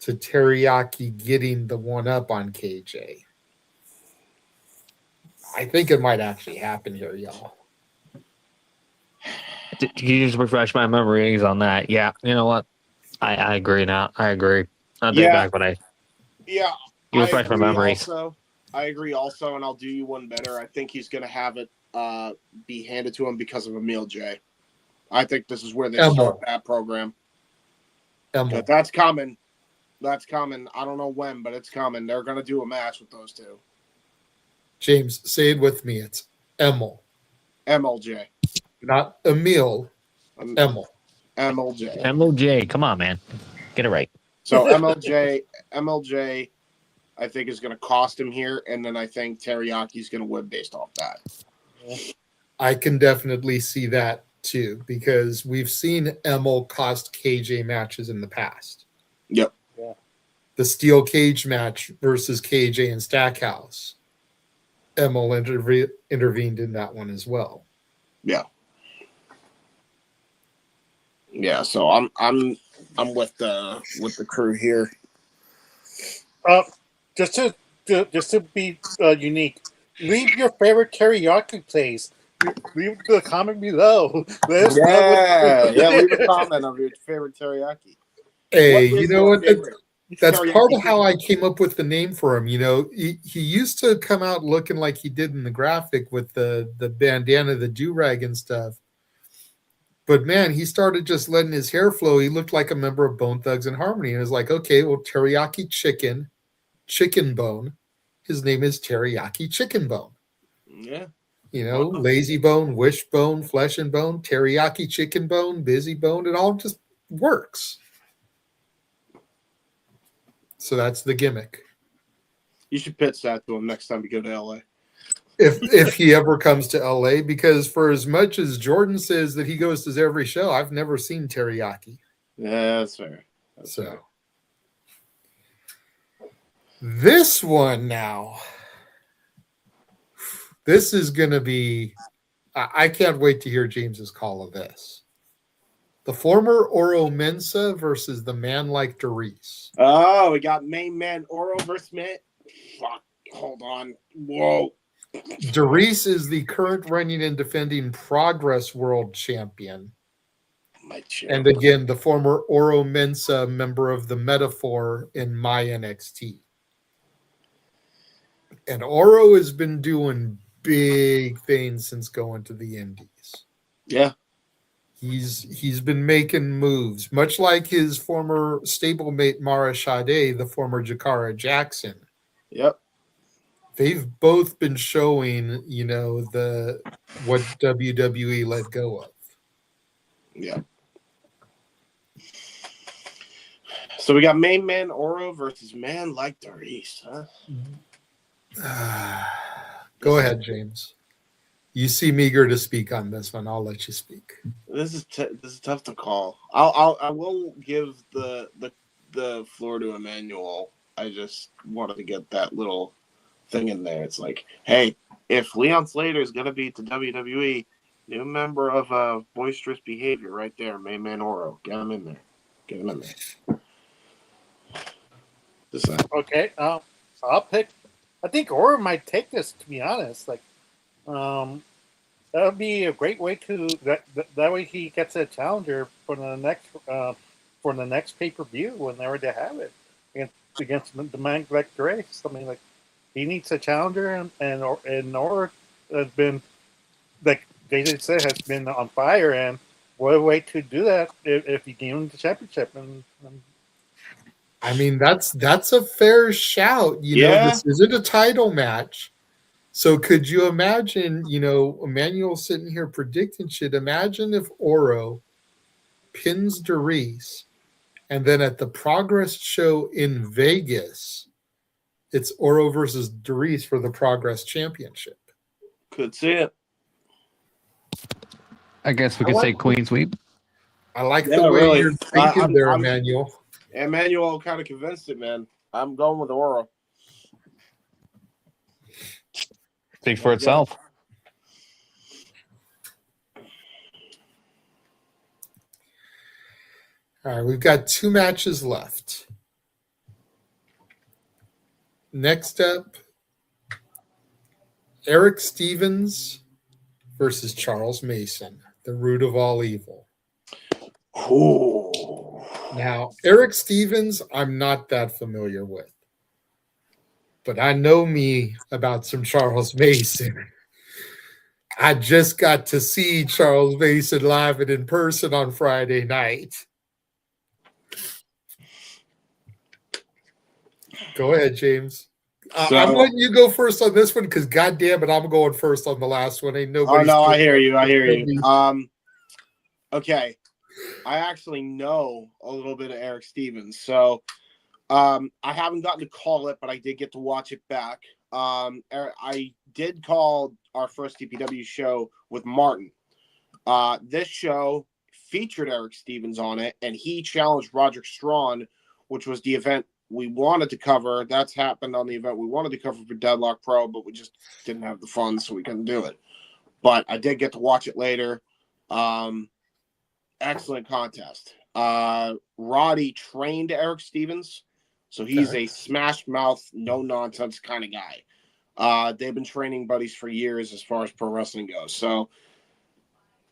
to Teriyaki getting the one up on KJ. I think it might actually happen here, y'all. Can you just refresh my memories on that? Yeah, you know what? I agree now. I agree. I'll take back what I. Yeah. You refresh my memories. I agree also, and I'll do you one better. I think he's going to have it be handed to him because of Emil J. I think this is where they start that program. But that's coming. That's coming. I don't know when, but it's coming. They're going to do a match with those two. James, say it with me. It's Emil. MLJ. Not Emil. Emil. MLJ. MLJ, come on, man. Get it right. So MLJ, I think is going to cost him here, and then I think Teriyaki's going to win based off that. I can definitely see that too, because we've seen Emil cost KJ matches in the past. Yep. Yeah. The steel cage match versus KJ and Stackhouse. Emil intervened in that one as well. Yeah. Yeah, so I'm with the crew here. Just to be unique, leave your favorite karaoke place. Leave the comment below. Let us know. Leave a comment of your favorite teriyaki. Hey, What is you know your what? favorite That's teriyaki part of how chicken? I came up with the name for him. You know, he used to come out looking like he did in the graphic with the bandana, the do-rag and stuff. But man, he started just letting his hair flow. He looked like a member of Bone Thugs and Harmony. And it was like, okay, well, teriyaki chicken bone. His name is Teriyaki Chicken Bone. Yeah. You know, lazy bone, wishbone, flesh and bone, teriyaki chicken bone, busy bone. It all just works. So that's the gimmick. You should pitch that to him next time you go to LA. If he ever comes to LA, because for as much as Jordan says that he goes to every show, I've never seen teriyaki. Yeah, that's fair. That's fair. This one now, this is going to be, I can't wait to hear James's call of this. The former Oro Mensa versus the man like Doris. Oh, we got main man Oro versus man. Fuck, hold on. Whoa. Doris is the current reigning and defending Progress World Champion. And again, the former Oro Mensa member of the Metaphor in my NXT. And Oro has been doing big things since going to the Indies. Yeah. He's been making moves, much like his former stablemate Mara Sade, the former Jakara Jackson. Yep. They've both been showing, you know, what WWE let go of. Yeah. So we got main man Oro versus man like Doris, huh? Go ahead, James. You seem eager to speak on this one. I'll let you speak. This is tough to call. I will give the floor to Emmanuel. I just wanted to get that little thing in there. It's like, hey, if Leon Slater is gonna be to WWE, new member of Boisterous Behavior right there, main man Oro. Get him in there. Get him in there. Okay, I'll pick. I think Oro might take this. To be honest, like, that would be a great way to that way he gets a challenger for the next pay-per-view whenever they have it against the man like Grace. I mean, like, he needs a challenger, and Oro has been, like Jason said, has been on fire, and what a way to do that if you give him the championship. And I mean, that's a fair shout. You know, this isn't a title match. So could you imagine, you know, Emmanuel sitting here predicting shit? Imagine if Oro pins Doris, and then at the Progress show in Vegas, it's Oro versus Doris for the Progress Championship. Could see it. I guess we could say Queen Sweep. I like the way you're thinking there, Emmanuel. Emmanuel kind of convinced it, man. I'm going with Oro. Speaks for itself. All right, we've got 2 matches left. Next up, Eric Stevens versus Charles Mason, the root of all evil. Ooh. Now, Eric Stevens, I'm not that familiar with, but I know me about some Charles Mason. I just got to see Charles Mason live and in person on Friday night. Go ahead, James. I'm letting you go first on this one because, goddamn it, I'm going first on the last one. Ain't nobody. Oh no, I hear you. Okay, I actually know a little bit of Eric Stevens, so I haven't gotten to call it, but I did get to watch it back. I did call our first TPW show with Martin. This show featured Eric Stevens on it, and he challenged Roderick Strong, which was the event we wanted to cover. That's happened on the event we wanted to cover for Deadlock Pro, but we just didn't have the funds, so we couldn't do it. But I did get to watch it later. Excellent contest. Roddy trained Eric Stevens, so he's a smash mouth, no nonsense kind of guy. They've been training buddies for years as far as pro wrestling goes. So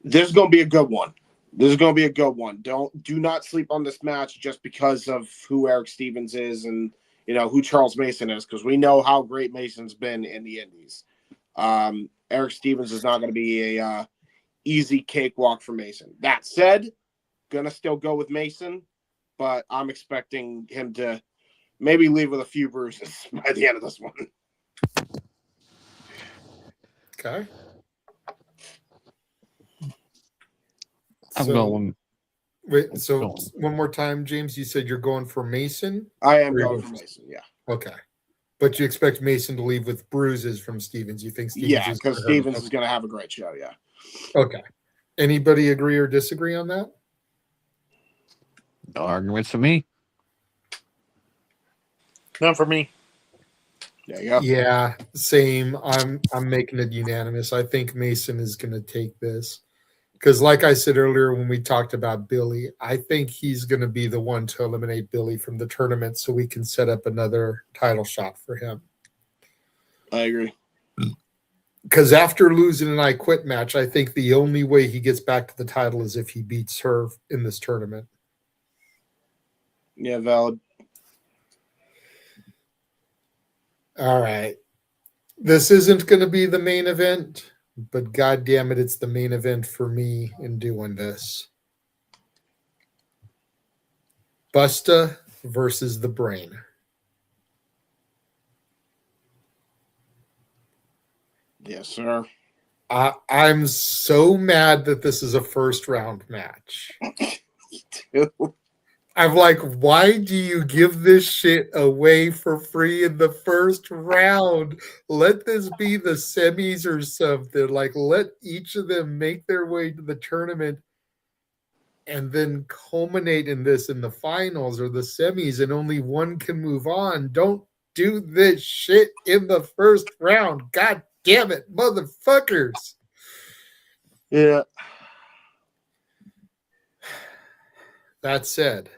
this is going to be a good one. Do not sleep on this match just because of who Eric Stevens is and who Charles Mason is, because we know how great Mason's been in the Indies. Eric Stevens is not going to be a easy cakewalk for Mason. That said, gonna still go with Mason, but I'm expecting him to maybe leave with a few bruises by the end of this one. Okay. I'm going. Wait, so one more time, James, you said you're going for Mason? I am going for Mason, yeah. Okay. But you expect Mason to leave with bruises from Stevens. You think Stevens because Stevens is going to have a great show, yeah. Okay. Anybody agree or disagree on that? No arguments for me. None for me. There you go. Yeah, same. I'm making it unanimous. I think Mason is going to take this. Because like I said earlier when we talked about Billy, I think he's going to be the one to eliminate Billy from the tournament so we can set up another title shot for him. I agree. Because after losing an I Quit match, I think the only way he gets back to the title is if he beats her in this tournament. Yeah, valid. All right. This isn't going to be the main event, but God damn it, it's the main event for me in doing this. Busta versus the Brain. Yes, sir. I'm so mad that this is a first round match. I'm like, why do you give this shit away for free in the first round? Let this be the semis or something. Like, let each of them make their way to the tournament and then culminate in this in the finals or the semis, and only one can move on. Don't do this shit in the first round. God damn it, motherfuckers. Yeah. That said,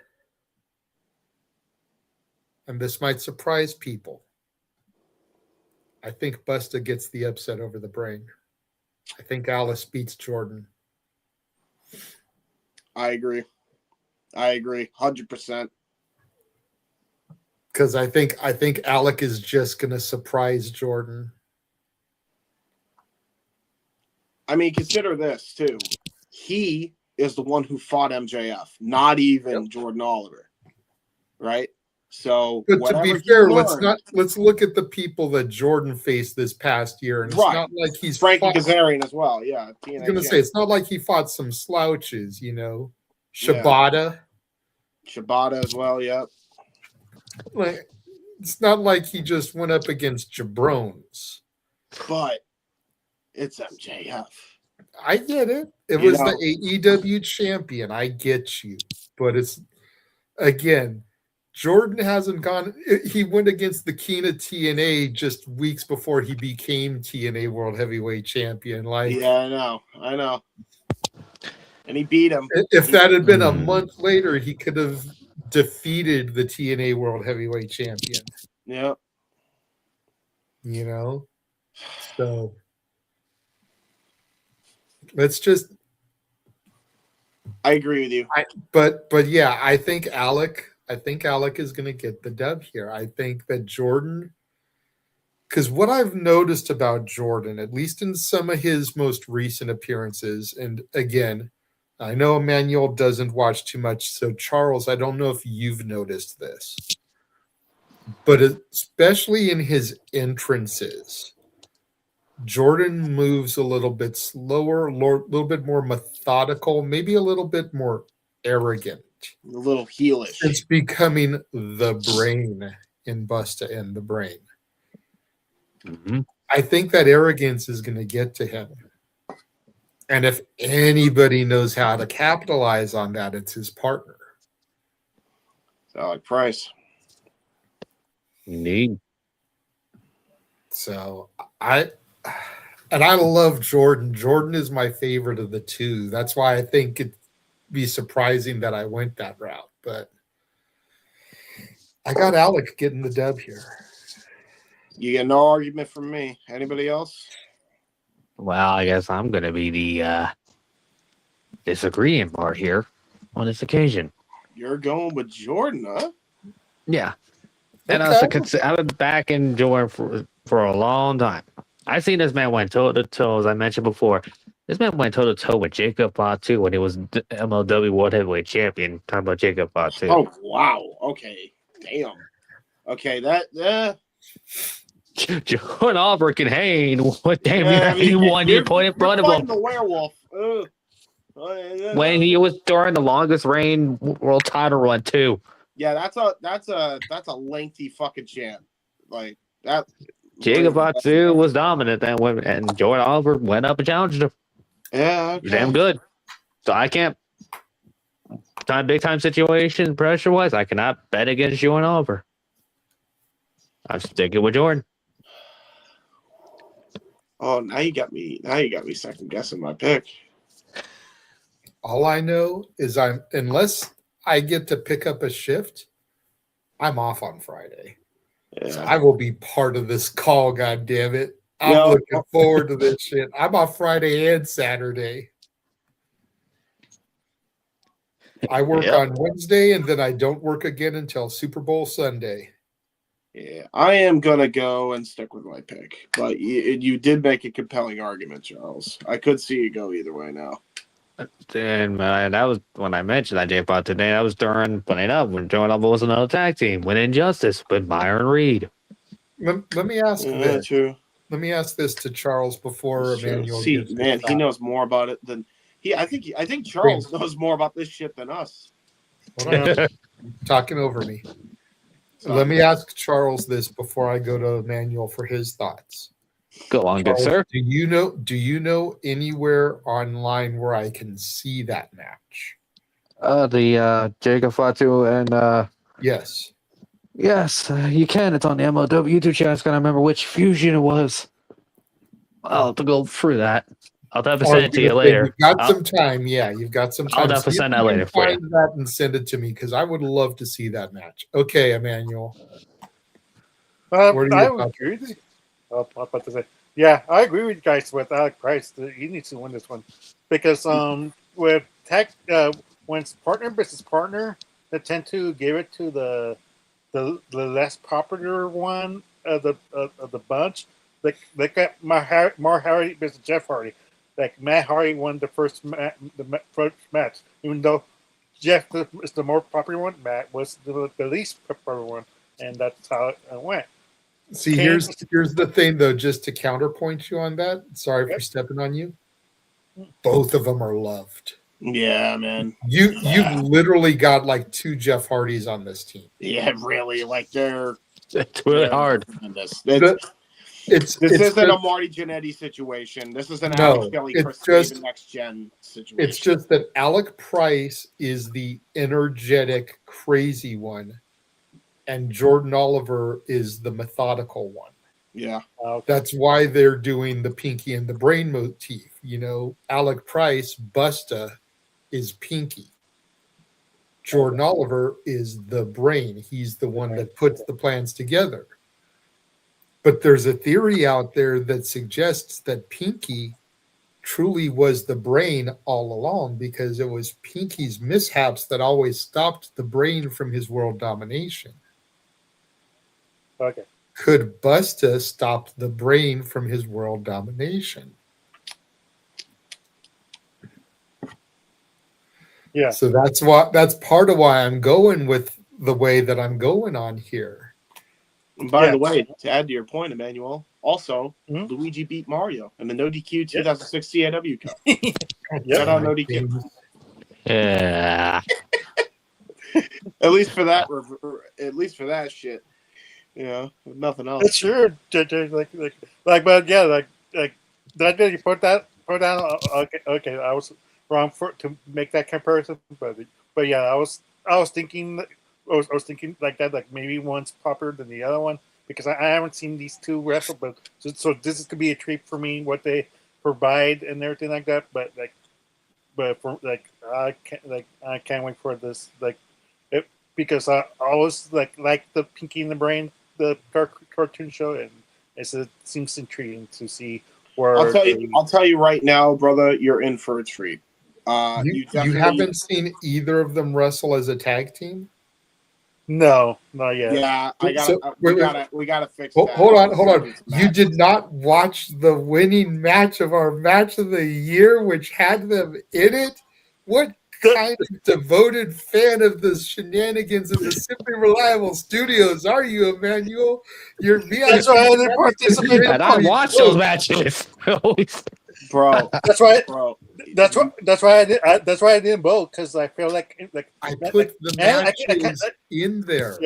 and this might surprise people, I think Busta gets the upset over the Brain. I think Alice beats Jordan. I agree. 100%. Because I think Alec is just going to surprise Jordan. I mean, consider this, too. He is the one who fought MJF, not even Jordan Oliver. Right? So, but to be fair, let's look at the people that Jordan faced this past year, and it's not like he's Frankie Kazarian as well. Yeah, I was going to say it's not like he fought some slouches, Shibata as well. Yep. Like, it's not like he just went up against jabrones. But it's MJF. I get it. It was the AEW champion. I get you, but it's again. Jordan hasn't gone. He went against the King of TNA just weeks before he became TNA World Heavyweight Champion. Yeah, I know. And he beat him. If that had been a month later, he could have defeated the TNA World Heavyweight Champion. Yep. So let's just. I agree with you. But yeah, I think Alec is going to get the dub here. I think that Jordan, because what I've noticed about Jordan, at least in some of his most recent appearances, and again, I know Emmanuel doesn't watch too much, so Charles, I don't know if you've noticed this, but especially in his entrances, Jordan moves a little bit slower, a little bit more methodical, maybe a little bit more arrogant. A little heelish. It's becoming the Brain in Busta and the Brain. Mm-hmm. I think that arrogance is going to get to him. And if anybody knows how to capitalize on that, it's his partner. Alec Price. Indeed. So I love Jordan. Jordan is my favorite of the two. That's why I think it'd be surprising that I went that route. But I got Alec getting the dub here. You get no argument from me. Anybody else? Well, I guess I'm going to be the disagreeing part here on this occasion. You're going with Jordan, huh? Yeah. And Okay. also, I've been backing Jordan for a long time. I've seen this man went toe to toe, as I mentioned before. This man went toe to toe with Jacob Fatu when he was MLW World Heavyweight Champion. Talking about Jacob Fatu. Oh, wow. Okay. Damn. Okay, that. Jordan Oliver can hang. What damn Yeah, I mean, you one year point in front of him? Fighting the werewolf. When he was during the longest reign world title run too. Yeah, that's a lengthy fucking chant. Like that. Jacob Fatu was dominant then, and Jordan Oliver went up and challenged him. Yeah, okay. Damn good. So I can't. Big time situation, pressure wise, I cannot bet against Jordan Oliver. I'm sticking with Jordan. Oh, now you got me second guessing my pick. All I know is unless I get to pick up a shift, I'm off on Friday. Yeah. So I will be part of this call, god damn it. I'm looking forward to this shit. I'm off Friday and Saturday. I work on Wednesday, and then I don't work again until Super Bowl Sunday. Yeah, I am gonna go and stick with my pick, but you did make a compelling argument, Charles. I could see you go either way now. And that was when I mentioned that J-Pod today. That was during putting up when Jordan Oliver was another tag team when Injustice with Byron Reed. Let me ask this. True. Let me ask this to Charles before Emmanuel. See, man, he knows more about it than he. I think Charles knows more about this shit than us. Talking over me. Let me ask Charles this before I go to Emmanuel for his thoughts. Go on, good sir. Do you know anywhere online where I can see that match? The Jacob Fatu and Yes. Yes, you can. It's on the MLW YouTube channel. I gotta remember which fusion it was. I'll have to go through that. I'll definitely send it to you later. You've got some time. Yeah, you've got some time. I'll definitely send that later for you. Find that and send it to me because I would love to see that match. Okay, Emmanuel. I agree with you. I was about to say, yeah, I agree with you guys with Alec Price. He needs to win this one because with tech, when it's partner versus partner, they tend to give it to the less popular one of the bunch. They got Matt Hardy versus Jeff Hardy. Like Matt Hardy won the first match, even though Jeff is the more popular one. Matt was the least popular one, and that's how it went. See, here's the thing, though, just to counterpoint you on that. Sorry for stepping on you. Both of them are loved. Yeah, man. You've literally got like two Jeff Hardys on this team. Yeah, really. Like it's really hard. This isn't a Marty Jannetty situation. This is an Alex Kelly, Chris Sabin next gen situation. It's just that Alec Price is the energetic, crazy one, and Jordan Oliver is the methodical one. Yeah. That's why they're doing the Pinky and the Brain motif. You know, Alec Price, Busta, is Pinky. Jordan Oliver is the brain. He's the one that puts the plans together. But there's a theory out there that suggests that Pinky truly was the brain all along because it was Pinky's mishaps that always stopped the brain from his world domination. Okay. Could Busta stop the brain from his world domination? Yeah. So that's part of why I'm going with the way that I'm going on here. And by the way, to add to your point, Emmanuel, also Luigi beat Mario in the No DQ 2006 CAW Cup. Shout out No DQ. Yeah. At least for that shit. You know, nothing else. That's true. But yeah, like that you put that put down. Okay, I was wrong to make that comparison, but yeah, I was thinking I was thinking like that, like maybe one's popular than the other one because I haven't seen these two wrestle, but so this is could be a treat for me what they provide and everything like that. But for I can't wait for this because I always like the Pinky and the Brain the cartoon show and it seems intriguing to see where I'll tell you right now, brother, you're in for a treat. You haven't seen either of them wrestle as a tag team? No, not yet. Yeah, we gotta fix that. Hold on. You did not watch the winning match of our match of the year, which had them in it? What kind of devoted fan of the shenanigans of the Simply Reliable Studios are you, Emmanuel? You're That's why I didn't participate. And I watched those matches. Bro. That's why. Bro. That's why I did. That's why I didn't vote because I feel like I put the matches in there.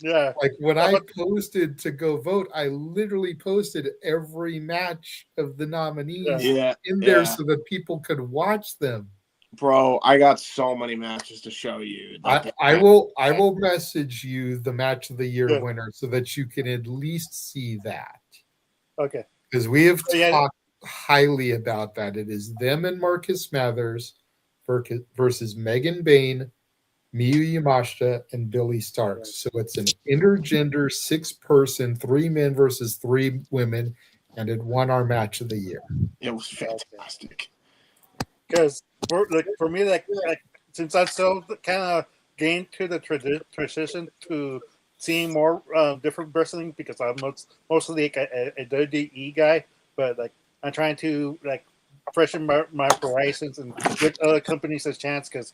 Yeah. Like when I posted to go vote, I literally posted every match of the nominees in there so that people could watch them. Bro, I got so many matches to show you. I will message you the match of the year winner so that you can at least see that. Okay. Because we have talked highly about that. It is them and Marcus Mathers versus Megan Bain, Miyu Yamashita, and Billy Starks. So it's an intergender 6-person, 3 men versus 3 women, and it won our match of the year. It was fantastic. Because for me, since I'm so kind of gained to the transition to seeing more different wrestling, because I'm mostly a WWE guy, but I'm trying to freshen my horizons and give other companies a chance because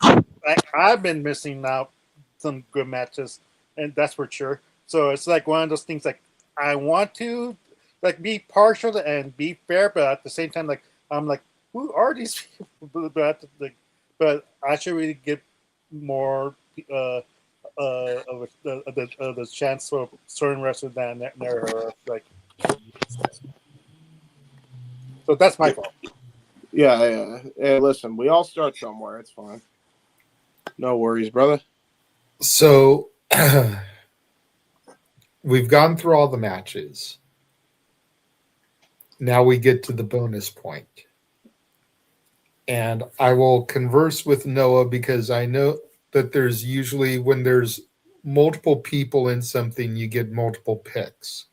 I've been missing out some good matches, and that's for sure. So it's one of those things I want to be partial and be fair, but at the same time I'm who are these people? But I should really give more of the chance for certain wrestlers than there are So that's my fault. Yeah. Listen, we all start somewhere. It's fine. No worries, brother. So we've gone through all the matches. Now we get to the bonus point. And I will converse with Noah because I know that there's usually when there's multiple people in something, you get multiple picks.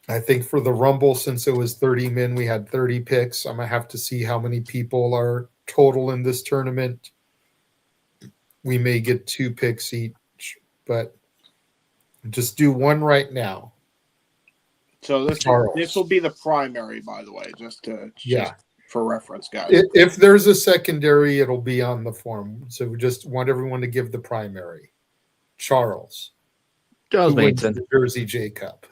I think for the Rumble, since it was 30 men, we had 30 picks. I'm going to have to see how many people are total in this tournament. We may get 2 picks each, but just do one right now. So this will be the primary, by the way, just for reference, guys. If there's a secondary, it'll be on the form. So we just want everyone to give the primary. Charles Mason. The Jersey J Cup.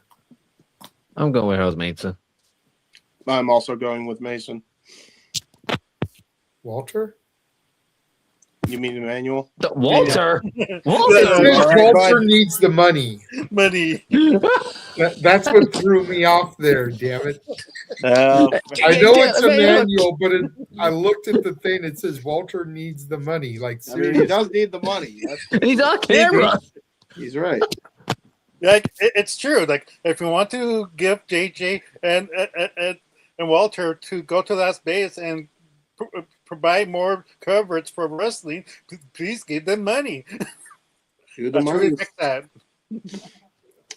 I'm going with Charles Mason. I'm also going with Mason. Walter? You mean Emmanuel? Walter? Walter needs the money. Money. That's what threw me off there, damn it. I know it's Emmanuel, but I looked at the thing. It says Walter needs the money. Seriously. He does need the money. He's on camera. He's right. It's true. If you want to give JJ and Walter to go to Las Vegas and provide more coverage for wrestling, please give them money. Give them money. That.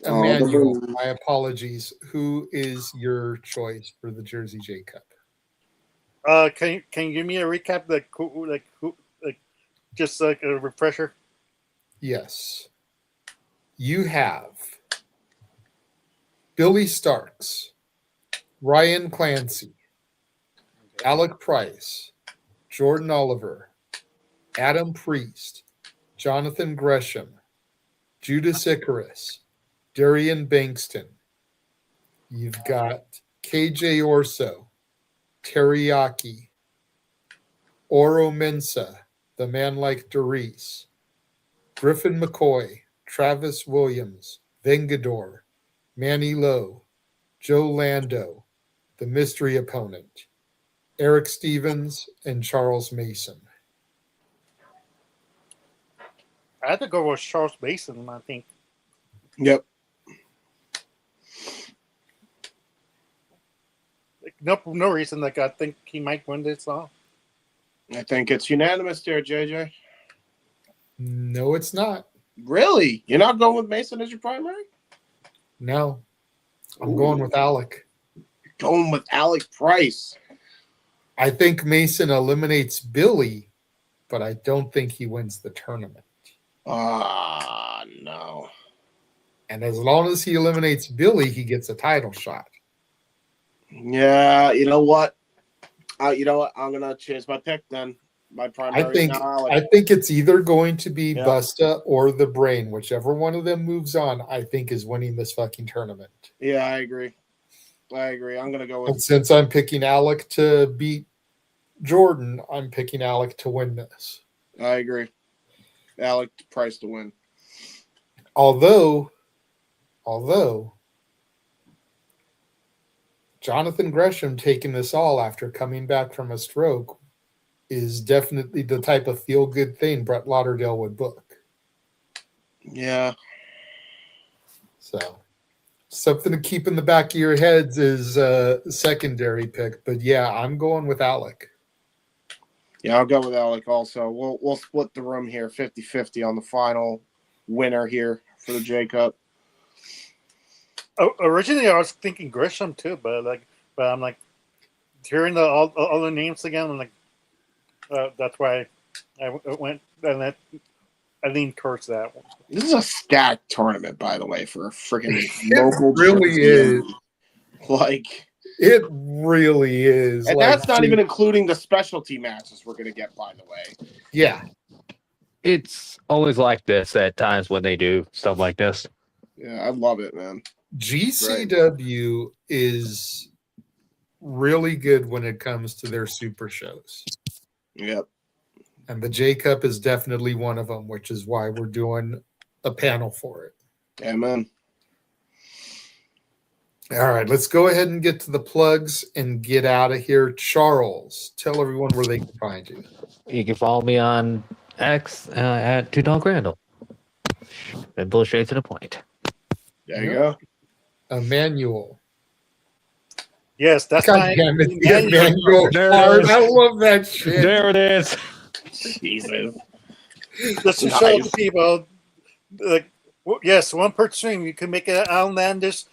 Emmanuel, my apologies. Who is your choice for the Jersey J Cup? Can you give me a recap? Just a refresher. Yes. You have Billy Starks, Ryan Clancy, Alec Price, Jordan Oliver, Adam Priest, Jonathan Gresham, Judas Icarus, Darian Bankston. You've got KJ Orso, Teriyaki, Oro Mensa, the man like Doris, Griffin McCoy, Travis Williams, Vengador, Manny Lowe, Joe Lando, the mystery opponent, Eric Stevens and Charles Mason. I had to go with Charles Mason, I think. Yep. Like, no reason. Like, I think he might win this all. I think it's unanimous there, JJ. No, it's not. Really? You're not going with Mason as your primary? No. I'm Ooh. going with Alec. Going with Alec Price. I think Mason eliminates Billy, but I don't think he wins the tournament. No. And as long as he eliminates Billy, he gets a title shot. Yeah, you know what? I'm gonna change my pick then. My primary. I think it's either going to be Yeah. Busta or the Brain, whichever one of them moves on. I think is winning this fucking tournament. Yeah, I agree. I'm gonna go And with. since I'm picking Alec to beat Jordan, I'm picking Alec to win this. I agree. Alec Price to win. Although Jonathan Gresham taking this all after coming back from a stroke is definitely the type of feel-good thing Brett Lauderdale would book. Yeah. So something to keep in the back of your heads is a secondary pick. But yeah, I'm going with Alec. Yeah, I'll go with Alec also. We'll split the room here 50-50 on the final winner here for the J Cup. Originally, I was thinking Gresham too, but I'm like hearing all the names again. I'm like, that's why I went and I leaned towards that one. This is a stacked tournament, by the way, for a freaking local. Really is. Like, it really is. And that's not even including the specialty matches we're going to get, by the way. Yeah. It's always like this at times when they do stuff like this. Yeah, I love it, man. GCW is really good when it comes to their super shows. Yep. And the J Cup is definitely one of them, which is why we're doing a panel for it. Amen. All right, let's go ahead and get to the plugs and get out of here. Charles, tell everyone where they can find you. You can follow me on X at 2Dog Randall. Simple, straight to the point. There you go. Emmanuel. Yes, that's God my damn it, the Emmanuel. card. I love that shit. There it is. Jesus. Just to show the people, like, yes, one per stream, you can make an outlandish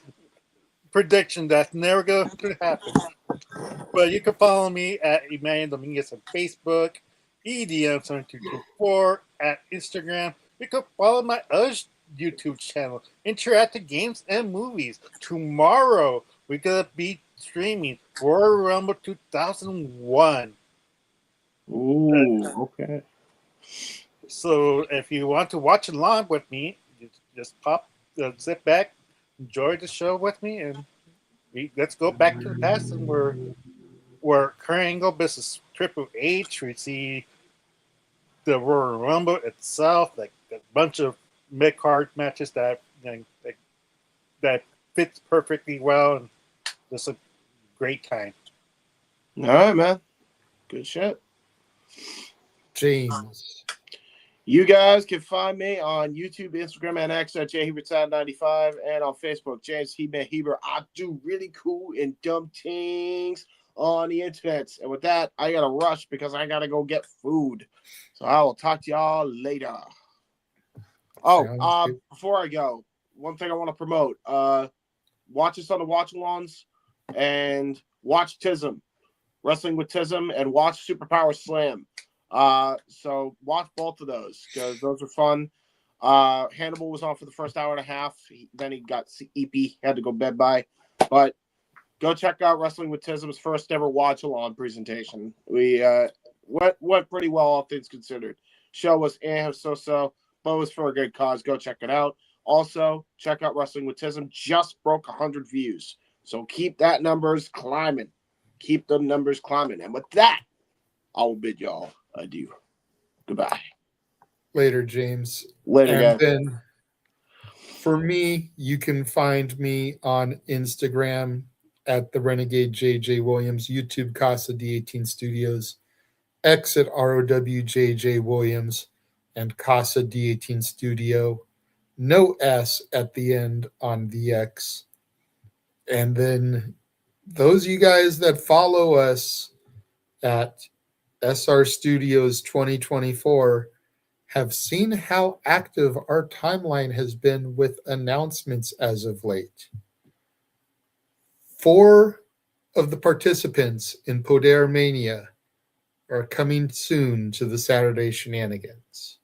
prediction that's never going to happen. But you can follow me at Emmanuel Dominguez on Facebook, EDM7224 at Instagram. You can follow my other YouTube channel, Interactive Games and Movies. Tomorrow, we're going to be streaming Royal Rumble 2001. Ooh, okay. So if you want to watch along with me, you just sit back, enjoy the show with me, and let's go back to the past and where Kurt Angle versus Triple H. We see the Royal Rumble itself, like a bunch of mid-card matches that fits perfectly well, and just a great time. All right, man. Good shit. James. You guys can find me on YouTube, Instagram, and X at JHebert95, and on Facebook, James Hebert. I do really cool and dumb things on the internet. And with that, I gotta rush because I gotta go get food. So I will talk to y'all later. Oh, before I go, one thing I want to promote. Watch us on the watch-alongs and watch TISM, Wrestling with TISM, and watch Superpower Slam. So watch both of those because those are fun. Hannibal was on for the first hour and a half. Then he got EP, had to go bed by. But go check out Wrestling with TISM's first ever watch-along presentation. We went pretty well, all things considered. Show was so-so, but it was for a good cause. Go check it out. Also, check out Wrestling with TISM. Just broke 100 views. So keep that numbers climbing. Keep the numbers climbing. And with that, I will bid y'all adieu. Goodbye. Later, James. Later, and guys. Then for me, you can find me on Instagram at the Renegade JJ Williams, YouTube Casa D18 Studios, X at ROWJJ Williams, and Casa D18 Studio. No S at the end on the X. And then those of you guys that follow us at SR Studios 2024 have seen how active our timeline has been with announcements as of late. 4 of the participants in Poder Mania are coming soon to the Saturday Shenanigans.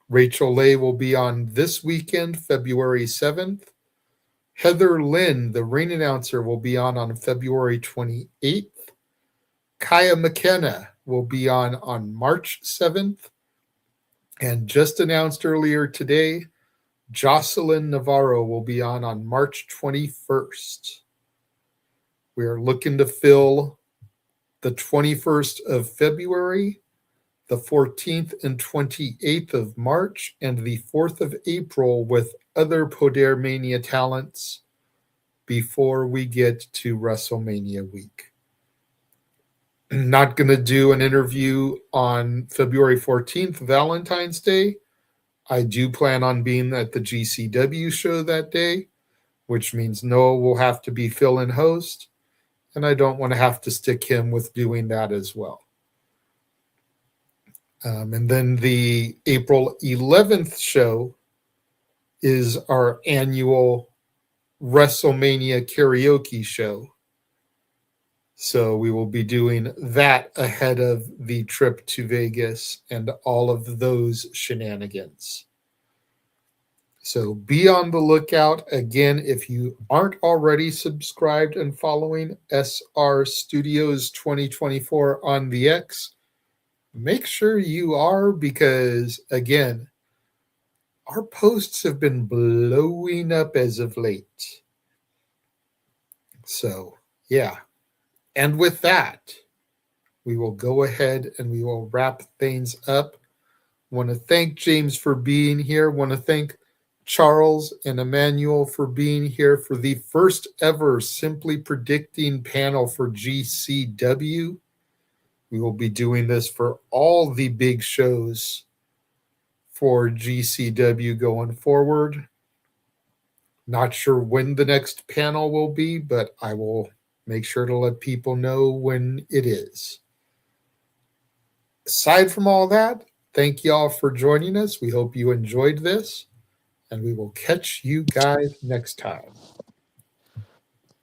Rachel Lay will be on this weekend, February 7th. Heather Lynn, the ring announcer, will be on February 28th. Kaya McKenna will be on March 7th. And just announced earlier today, Jocelyn Navarro will be on March 21st. We are looking to fill the 21st of February, the 14th and 28th of March, and the 4th of April with other Poder Mania talents before we get to WrestleMania week. Not going to do an interview on February 14th, Valentine's Day. I do plan on being at the GCW show that day, which means Noah will have to be fill-in host, and I don't want to have to stick him with doing that as well. And then the April 11th show is our annual WrestleMania karaoke show. So we will be doing that ahead of the trip to Vegas and all of those shenanigans. So be on the lookout. Again, if you aren't already subscribed and following SR Studios 2024 on the X, make sure you are, because, again, our posts have been blowing up as of late. So, yeah. And with that, we will go ahead and we will wrap things up. Want to thank James for being here. Want to thank Charles and Emmanuel for being here for the first ever Simply Predicting panel for GCW. We will be doing this for all the big shows for GCW going forward. Not sure when the next panel will be, but I will make sure to let people know when it is. Aside from all that, thank you all for joining us. We hope you enjoyed this, and we will catch you guys next time.